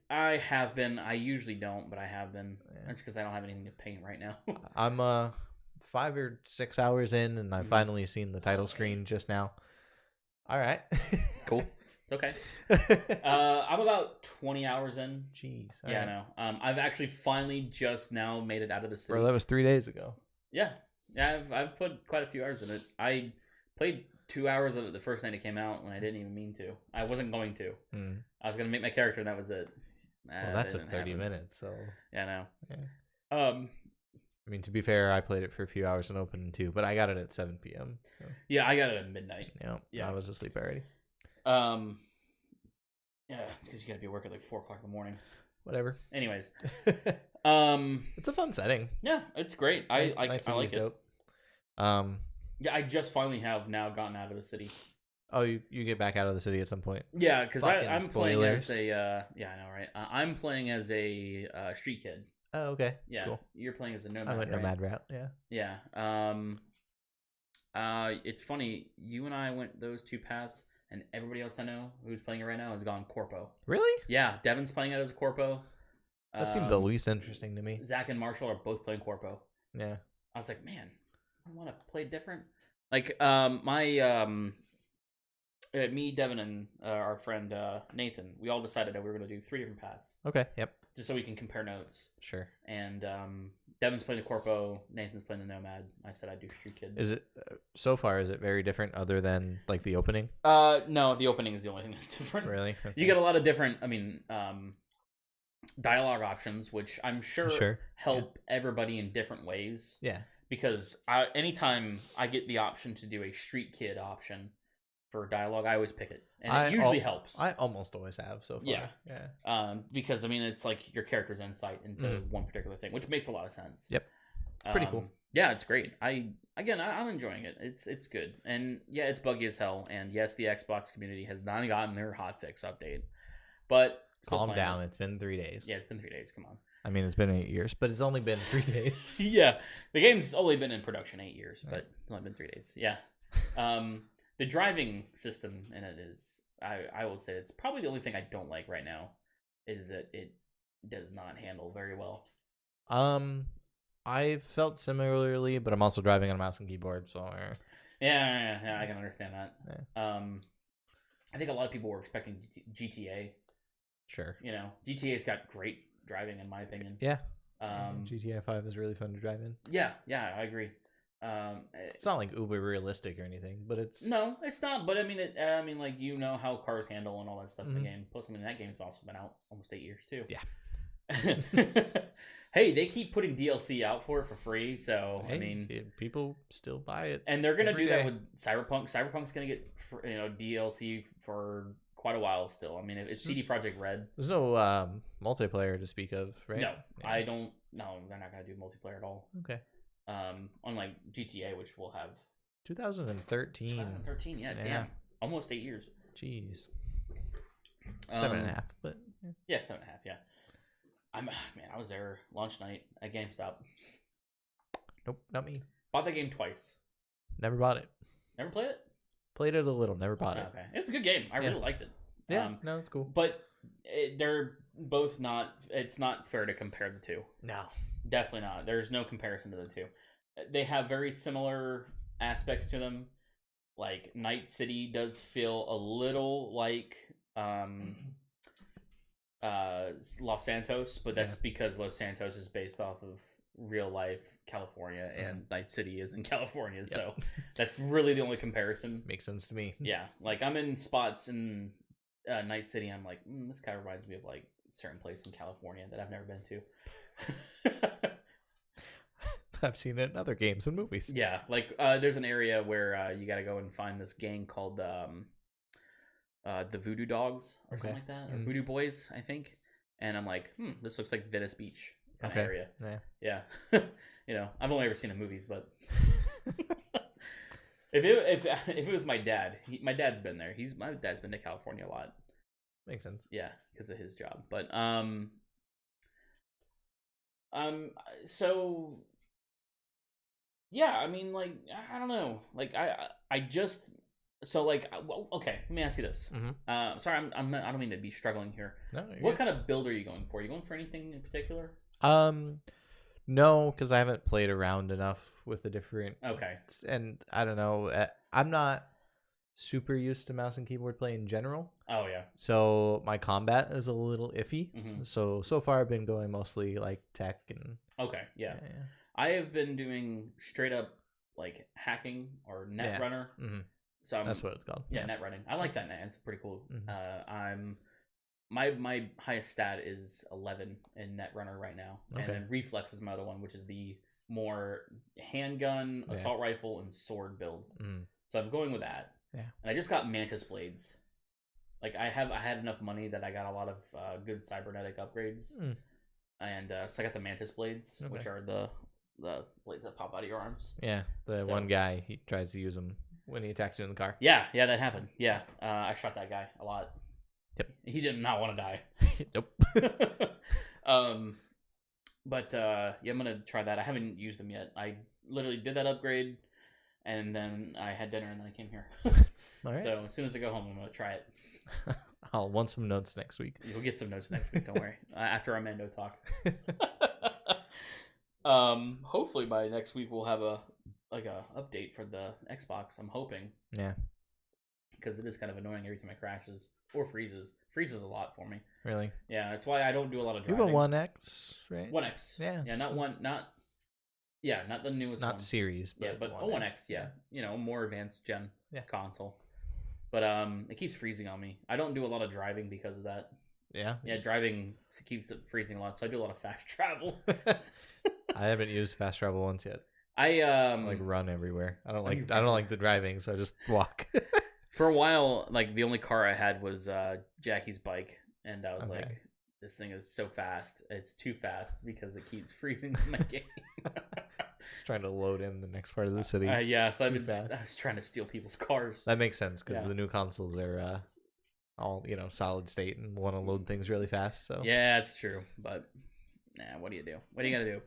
Speaker 2: I have been. I usually don't, but I have been.
Speaker 1: Yeah.
Speaker 2: That's because I don't have anything to paint right now.
Speaker 1: I'm 5 or 6 hours in, and I've finally seen the title screen just now. All right.
Speaker 2: Cool. It's okay. I'm about 20 hours in.
Speaker 1: Jeez.
Speaker 2: Yeah, I know. I've actually finally just now made it out of the city.
Speaker 1: Bro, that was 3 days ago.
Speaker 2: Yeah. I've put quite a few hours in it. I played 2 hours of it the first night it came out, and I didn't even mean to. I wasn't going to. I was going to make my character, and that was it.
Speaker 1: Well, that took 30 minutes, so...
Speaker 2: Yeah, I know.
Speaker 1: Yeah. I mean, to be fair, I played it for a few hours and opened too, but I got it at 7 p.m. So.
Speaker 2: Yeah, I got it at midnight.
Speaker 1: Yeah, I was asleep already.
Speaker 2: Yeah, it's because you got to be at work at like 4 o'clock in the morning.
Speaker 1: Whatever.
Speaker 2: Anyways,
Speaker 1: it's a fun setting.
Speaker 2: Yeah, it's great. I like it.
Speaker 1: Dope.
Speaker 2: Yeah, I just finally have now gotten out of the city.
Speaker 1: Oh, you get back out of the city at some point.
Speaker 2: Yeah, because I'm
Speaker 1: spoilers.
Speaker 2: playing as a yeah, I know, right? I'm playing as a street kid.
Speaker 1: Oh, okay.
Speaker 2: Yeah,
Speaker 1: cool.
Speaker 2: You're playing as a nomad.
Speaker 1: I went nomad route. Yeah.
Speaker 2: Yeah. It's funny. You and I went those two paths, and everybody else I know who's playing it right now has gone corpo.
Speaker 1: Really?
Speaker 2: Yeah, Devin's playing it as a corpo.
Speaker 1: That seemed the least interesting to me.
Speaker 2: Zach and Marshall are both playing corpo.
Speaker 1: Yeah.
Speaker 2: I was like, man, I want to play different. Like, me, Devin, and our friend Nathan, we all decided that we were going to do 3 different paths.
Speaker 1: Okay. Yep.
Speaker 2: Just so we can compare notes.
Speaker 1: Sure.
Speaker 2: And Devin's playing the corpo, Nathan's playing the nomad. I said I'd do street kid.
Speaker 1: Is it so far? Is it very different other than like the opening?
Speaker 2: No, the opening is the only thing that's different.
Speaker 1: Really? Okay.
Speaker 2: You get a lot of different. I mean, dialogue options, which I'm sure help everybody in different ways.
Speaker 1: Yeah.
Speaker 2: Because anytime I get the option to do a street kid option for dialogue, I always pick it, and it usually helps.
Speaker 1: I almost always have so far.
Speaker 2: Yeah. Because I mean, it's like your character's insight into one particular thing, which makes a lot of sense.
Speaker 1: Yep. It's pretty cool.
Speaker 2: Yeah, it's great. I'm enjoying it. It's good, and yeah, it's buggy as hell. And yes, the Xbox community has not gotten their hotfix update, but
Speaker 1: calm down. It's been 3 days.
Speaker 2: Yeah, it's been 3 days. Come on.
Speaker 1: I mean, it's been 8 years, but it's only been 3 days.
Speaker 2: Yeah, the game's only been in production 8 years, but it's only been 3 days. Yeah. The driving system in it is, I will say, it's probably the only thing I don't like right now, is that it does not handle very well.
Speaker 1: I felt similarly, but I'm also driving on a mouse and keyboard, so.
Speaker 2: Yeah, I can understand that.
Speaker 1: Yeah.
Speaker 2: I think a lot of people were expecting GTA.
Speaker 1: Sure.
Speaker 2: You know, GTA's got great driving, in my opinion.
Speaker 1: Yeah. GTA 5 is really fun to drive in.
Speaker 2: Yeah, I agree.
Speaker 1: It's not like uber realistic or anything, but it's
Speaker 2: not. But I mean, like, you know how cars handle and all that stuff in the game. Plus, I mean, that game's also been out almost 8 years too.
Speaker 1: Yeah.
Speaker 2: Hey, they keep putting DLC out for it for free, so
Speaker 1: hey,
Speaker 2: I mean,
Speaker 1: people still buy it,
Speaker 2: and they're gonna do that with Cyberpunk. Cyberpunk's gonna get DLC for quite a while still. I mean, it's CD Projekt Red.
Speaker 1: There's no multiplayer to speak of, right?
Speaker 2: No, yeah. I don't. No, they're not gonna do multiplayer at all.
Speaker 1: Okay.
Speaker 2: Unlike GTA, which will have
Speaker 1: 2013.
Speaker 2: 2013, yeah, damn, almost 8 years.
Speaker 1: Jeez. 7.5, but
Speaker 2: yeah, 7.5, yeah. I was there launch night at GameStop.
Speaker 1: Nope, not me.
Speaker 2: Bought that game twice.
Speaker 1: Never bought it.
Speaker 2: Never played it?
Speaker 1: Played it a little, never bought it.
Speaker 2: Okay, it's a good game. I really liked it.
Speaker 1: Yeah, no, it's cool.
Speaker 2: But they're both not. It's not fair to compare the two.
Speaker 1: No,
Speaker 2: definitely not. There's no comparison to the two. They have very similar aspects to them. Like Night City does feel a little like Los Santos, but that's because Los Santos is based off of real life California, and Night City is in California, so that's really the only comparison.
Speaker 1: Makes sense to me.
Speaker 2: Yeah, like I'm in spots in Night City, I'm like, this kind of reminds me of like a certain place in California that I've never been to.
Speaker 1: I've seen it in other games and movies.
Speaker 2: Yeah, like there's an area where you got to go and find this gang called the Voodoo Dogs or something like that, or Voodoo Boys, I think. And I'm like, this looks like Venice Beach kind of area. Yeah. You know, I've only ever seen the movies, but if it was my dad, my dad's been there. My dad's been to California a lot.
Speaker 1: Makes sense.
Speaker 2: Yeah, because of his job. But so. Yeah, I mean, like, I don't know. Like, I just so like, well, okay. Let me ask you this. Sorry, I don't mean to be struggling here.
Speaker 1: No, you're
Speaker 2: What
Speaker 1: good.
Speaker 2: kind of build are you going for? Are you going for anything in particular?
Speaker 1: No, because I haven't played around enough with the different.
Speaker 2: Okay.
Speaker 1: And I don't know. I'm not super used to mouse and keyboard play in general.
Speaker 2: Oh yeah.
Speaker 1: So my combat is a little iffy.
Speaker 2: Mhm.
Speaker 1: So far I've been going mostly like tech and
Speaker 2: Okay. Yeah. I have been doing straight up like hacking or net
Speaker 1: Yeah.
Speaker 2: runner. So I'm,
Speaker 1: That's what it's called.
Speaker 2: yeah, net running. I like that net. It's pretty cool.
Speaker 1: Mhm.
Speaker 2: I'm my highest stat is 11 in net runner right now, and
Speaker 1: Okay.
Speaker 2: then reflex is my other one, which is the more handgun,
Speaker 1: Yeah.
Speaker 2: assault rifle, and sword build.
Speaker 1: Mhm.
Speaker 2: So I'm going with that.
Speaker 1: Yeah.
Speaker 2: And I just got mantis blades. Like I had enough money that I got a lot of good cybernetic upgrades, and so I got the mantis blades, which are the blades that pop out of your arms.
Speaker 1: Yeah, the
Speaker 2: So-
Speaker 1: one guy, he tries to use them when he attacks you in the car.
Speaker 2: Yeah, that happened. Yeah, I shot that guy a lot.
Speaker 1: Yep.
Speaker 2: He did not want to die.
Speaker 1: Nope.
Speaker 2: But yeah, I'm gonna try that. I haven't used them yet. I literally did that upgrade, and then I had dinner, and then I came here.
Speaker 1: All right.
Speaker 2: So as soon as I go home, I'm gonna try it.
Speaker 1: I'll want some notes next week.
Speaker 2: You'll get some notes next week. Don't worry. After our Mando talk. Hopefully by next week we'll have a update for the Xbox. I'm hoping.
Speaker 1: Yeah.
Speaker 2: Because it is kind of annoying every time it crashes or freezes. Freezes a lot for me.
Speaker 1: Really?
Speaker 2: Yeah, that's why I don't do a lot of
Speaker 1: You
Speaker 2: driving.
Speaker 1: have a One X, right?
Speaker 2: 1X.
Speaker 1: Yeah.
Speaker 2: Yeah, not not the newest
Speaker 1: Not
Speaker 2: one.
Speaker 1: series, but
Speaker 2: Yeah, but a 1X, yeah. You know, more advanced gen console. But it keeps freezing on me. I don't do a lot of driving because of that.
Speaker 1: Yeah.
Speaker 2: Yeah, driving keeps it freezing a lot, so I do a lot of fast travel.
Speaker 1: I haven't used fast travel once yet.
Speaker 2: I
Speaker 1: like run everywhere. I don't
Speaker 2: you
Speaker 1: like the driving, so I just walk.
Speaker 2: for a while, like the only car I had was Jackie's bike, and I was
Speaker 1: Okay.
Speaker 2: like, this thing is so fast. It's too fast because it keeps freezing my game.
Speaker 1: Just trying to load in the next part of the city.
Speaker 2: Yeah, so
Speaker 1: Too
Speaker 2: I
Speaker 1: fast.
Speaker 2: was trying to steal people's cars.
Speaker 1: That makes sense because
Speaker 2: Yeah.
Speaker 1: the new consoles are all solid state and want to load things really fast. So
Speaker 2: Yeah, it's true, but nah, what do you do? What are you gonna do?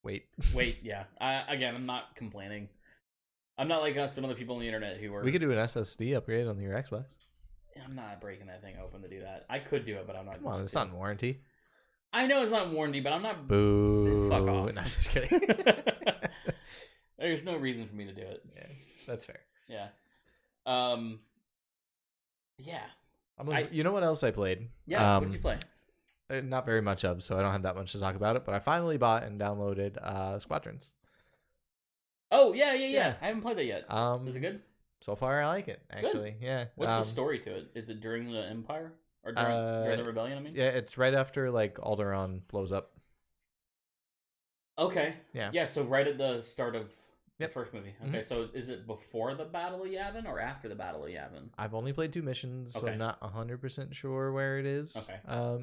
Speaker 1: wait.
Speaker 2: Wait, yeah. Again, I'm not complaining. I'm not like some other people on the internet who are.
Speaker 1: We could do an SSD upgrade on your Xbox.
Speaker 2: I'm not breaking that thing open to do that. I could do it, but I'm not.
Speaker 1: Come on,
Speaker 2: going
Speaker 1: it's
Speaker 2: to.
Speaker 1: not in warranty.
Speaker 2: I know it's not warranty, but I'm not.
Speaker 1: Boo!
Speaker 2: Fuck off.
Speaker 1: No, I'm just kidding.
Speaker 2: There's no reason for me to do it.
Speaker 1: Yeah, that's fair.
Speaker 2: Yeah. Yeah.
Speaker 1: You know what else I played?
Speaker 2: Yeah. What did you play?
Speaker 1: Not very much of, so I don't have that much to talk about it. But I finally bought and downloaded Squadrons.
Speaker 2: Oh yeah.
Speaker 1: Yeah.
Speaker 2: I haven't played that yet. Is it good?
Speaker 1: So far, I like it. Actually, yeah.
Speaker 2: What's the story to it? Is it during the Empire or during the Rebellion? I mean.
Speaker 1: Yeah, it's right after like Alderaan blows up.
Speaker 2: Okay.
Speaker 1: Yeah.
Speaker 2: Yeah. So right at the start of the
Speaker 1: Yep.
Speaker 2: first movie. Okay. So is it before the Battle of Yavin or after the Battle of Yavin?
Speaker 1: I've only played 2 missions, so
Speaker 2: Okay.
Speaker 1: I'm not 100% sure where it is.
Speaker 2: Okay.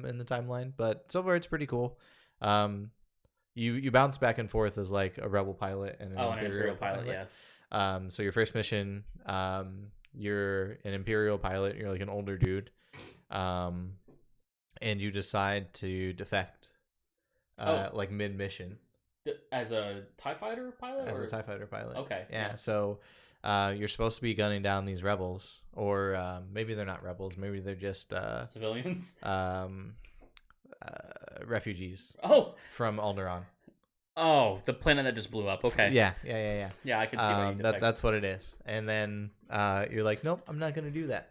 Speaker 1: In the timeline, but so far it's pretty cool. You bounce back and forth as like a rebel pilot and an
Speaker 2: Imperial pilot. Yeah.
Speaker 1: So your first mission, you're an Imperial pilot. You're like an older dude, and you decide to defect, like mid mission.
Speaker 2: As a TIE fighter pilot?
Speaker 1: As
Speaker 2: or?
Speaker 1: a TIE fighter pilot.
Speaker 2: Okay.
Speaker 1: Yeah. So you're supposed to be gunning down these rebels, or maybe they're not rebels. Maybe they're just
Speaker 2: Civilians?
Speaker 1: refugees
Speaker 2: Oh!
Speaker 1: from Alderaan.
Speaker 2: Oh, the planet that just blew up. Okay.
Speaker 1: Yeah.
Speaker 2: Yeah, I can see why you defect.
Speaker 1: That's what it is. And then you're like, nope, I'm not going to do that.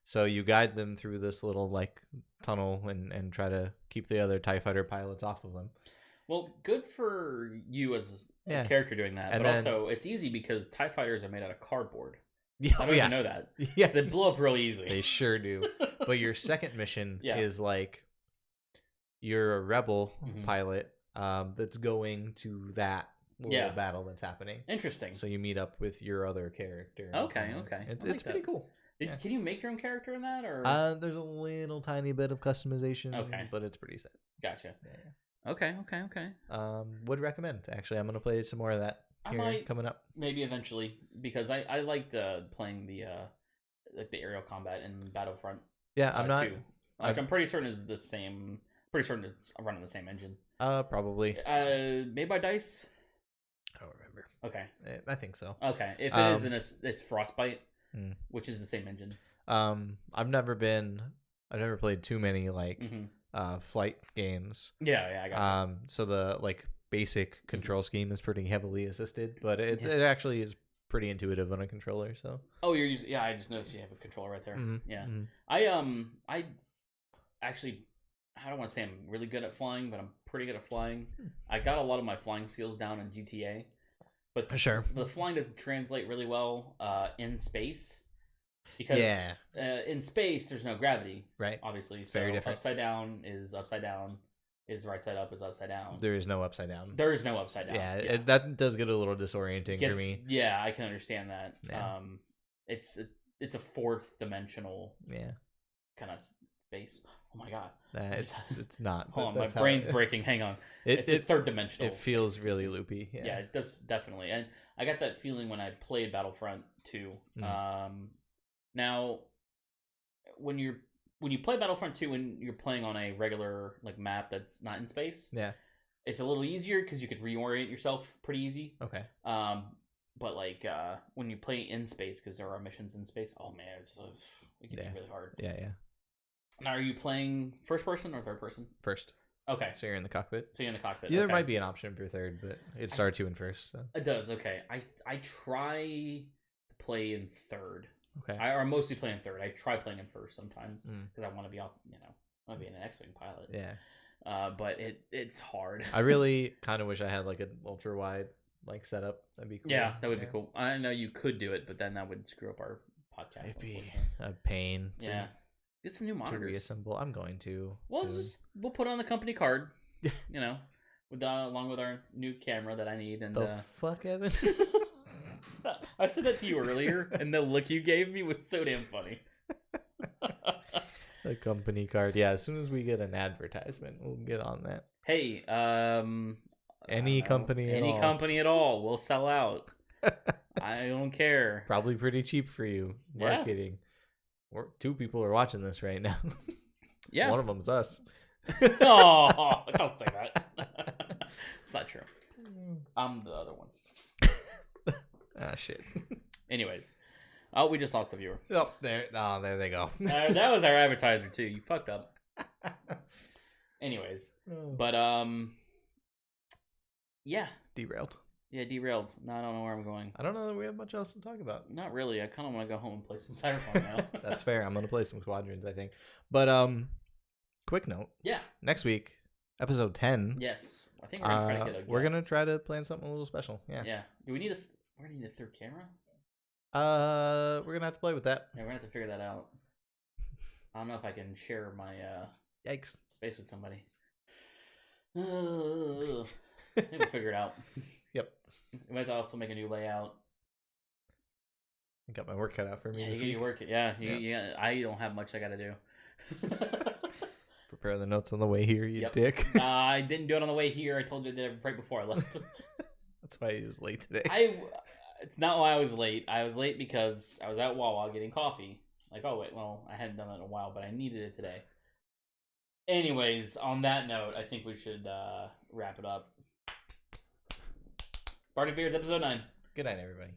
Speaker 1: So you guide them through this little like tunnel and try to keep the other TIE fighter pilots off of them.
Speaker 2: Well, good for you as a
Speaker 1: Yeah.
Speaker 2: character doing that.
Speaker 1: And
Speaker 2: but
Speaker 1: then-
Speaker 2: also, it's easy because TIE fighters are made out of cardboard.
Speaker 1: Yeah,
Speaker 2: I don't even know that.
Speaker 1: Yeah,
Speaker 2: So they blow up really easily.
Speaker 1: they sure do. But your second mission
Speaker 2: Yeah.
Speaker 1: is like you're a rebel
Speaker 2: Mhm.
Speaker 1: pilot that's going to that little
Speaker 2: Yeah.
Speaker 1: battle that's happening.
Speaker 2: Interesting.
Speaker 1: So you meet up with your other character.
Speaker 2: Okay.
Speaker 1: It's
Speaker 2: I like
Speaker 1: pretty
Speaker 2: that.
Speaker 1: cool. Yeah.
Speaker 2: Can you make your own character in that? Or
Speaker 1: There's a little tiny bit of customization,
Speaker 2: Okay.
Speaker 1: but it's pretty set.
Speaker 2: Gotcha.
Speaker 1: Yeah.
Speaker 2: Okay.
Speaker 1: Would recommend. Actually, I'm gonna play some more of that
Speaker 2: I
Speaker 1: here
Speaker 2: might-
Speaker 1: coming up.
Speaker 2: Maybe eventually, because I liked playing the like the aerial combat in Battlefront.
Speaker 1: Yeah, I'm not.
Speaker 2: 2, which I'm pretty certain is the same. Pretty certain it's running the same engine.
Speaker 1: Probably.
Speaker 2: Made by Dice.
Speaker 1: I don't remember.
Speaker 2: Okay.
Speaker 1: I think so.
Speaker 2: Okay. If it is, then it's Frostbite,
Speaker 1: Hmm.
Speaker 2: which is the same engine.
Speaker 1: I've never played too many like flight games.
Speaker 2: Yeah, I got you.
Speaker 1: So the like basic control scheme is pretty heavily assisted, but it actually is pretty intuitive on a controller. So
Speaker 2: Oh, you're using I just noticed you have a controller right there. Yeah. I actually I don't want to say I'm really good at flying, but I'm pretty good at flying. I got a lot of my flying skills down in GTA, but the flying doesn't translate really well in space because in space there's no gravity,
Speaker 1: right?
Speaker 2: Obviously, so
Speaker 1: very different.
Speaker 2: Upside down is upside down, is right side up is upside down.
Speaker 1: There is no upside down.
Speaker 2: There is no upside down.
Speaker 1: Yeah. That does get a little disorienting for me.
Speaker 2: Yeah, I can understand that.
Speaker 1: Yeah.
Speaker 2: It's a fourth dimensional kind of space. Oh my god.
Speaker 1: It's not.
Speaker 2: Hold on, my brain's breaking. Hang on. It's a third dimensional.
Speaker 1: It feels really loopy.
Speaker 2: Yeah, it does definitely. And I got that feeling when I played Battlefront 2. Now, when you play Battlefront 2 when you're playing on a regular like map that's not in space, it's a little easier because you could reorient yourself pretty easy.
Speaker 1: Okay.
Speaker 2: But like when you play in space, because there are missions in space, oh man, it can be really hard.
Speaker 1: Yeah.
Speaker 2: Now, are you playing first person or third person?
Speaker 1: First.
Speaker 2: Okay.
Speaker 1: So you're in the cockpit.
Speaker 2: There
Speaker 1: might be an option for third, but it starts you in first. So.
Speaker 2: It does. Okay. I try to play in third.
Speaker 1: Okay.
Speaker 2: I mostly play in third. I try playing in first sometimes because I want to be off. I want to be an X-wing pilot.
Speaker 1: Yeah.
Speaker 2: But it's hard.
Speaker 1: I really kind of wish I had like an ultra wide like setup. That'd be cool.
Speaker 2: Yeah, that would be cool. I know you could do it, but then that would screw up our podcast.
Speaker 1: It'd be a pain.
Speaker 2: Get some new monitors
Speaker 1: to reassemble. I'm going to.
Speaker 2: Well, we'll put it on the company card. Along with our new camera that I need. And
Speaker 1: the fuck, Evan?
Speaker 2: I said that to you earlier, and the look you gave me was so damn funny.
Speaker 1: The company card. Yeah, as soon as we get an advertisement, we'll get on that.
Speaker 2: Hey,
Speaker 1: any company
Speaker 2: at all, we'll sell out. I don't care.
Speaker 1: Probably pretty cheap for you. Marketing. Two people are watching this right now.
Speaker 2: Yeah.
Speaker 1: One of them's us.
Speaker 2: Oh, don't say that. It's not true. I'm the other one.
Speaker 1: Ah, shit.
Speaker 2: Anyways. We just lost a viewer.
Speaker 1: Oh, there they go.
Speaker 2: That was our advertiser too. You fucked up. Anyways. But, yeah.
Speaker 1: Derailed.
Speaker 2: Yeah, derailed. Now I don't know where I'm going.
Speaker 1: I don't know that we have much else to talk about.
Speaker 2: Not really. I kind of want to go home and play some Cyberpunk now.
Speaker 1: That's fair. I'm going to play some Squadrons, I think. But, quick note.
Speaker 2: Yeah.
Speaker 1: Next week, episode 10.
Speaker 2: Yes. I think we're going to try to get a guest.
Speaker 1: We're going to try to plan something a little special. Yeah.
Speaker 2: Yeah. Do we need a third camera?
Speaker 1: We're going to have to play with that.
Speaker 2: Yeah, we're going to have to figure that out. I don't know if I can share my
Speaker 1: yikes
Speaker 2: space with somebody. We'll figure it out.
Speaker 1: Yep.
Speaker 2: We might also make a new layout.
Speaker 1: I got my work cut out for me this week.
Speaker 2: I don't have much I got to do.
Speaker 1: Prepare the notes on the way here, you dick.
Speaker 2: I didn't do it on the way here. I told you that right before I left.
Speaker 1: That's why he was late today.
Speaker 2: It's not why I was late. I was late because I was at Wawa getting coffee. Like, oh, wait, well, I hadn't done that in a while, but I needed it today. Anyways, on that note, I think we should wrap it up. Bardic Beards, episode 9.
Speaker 1: Good night, everybody.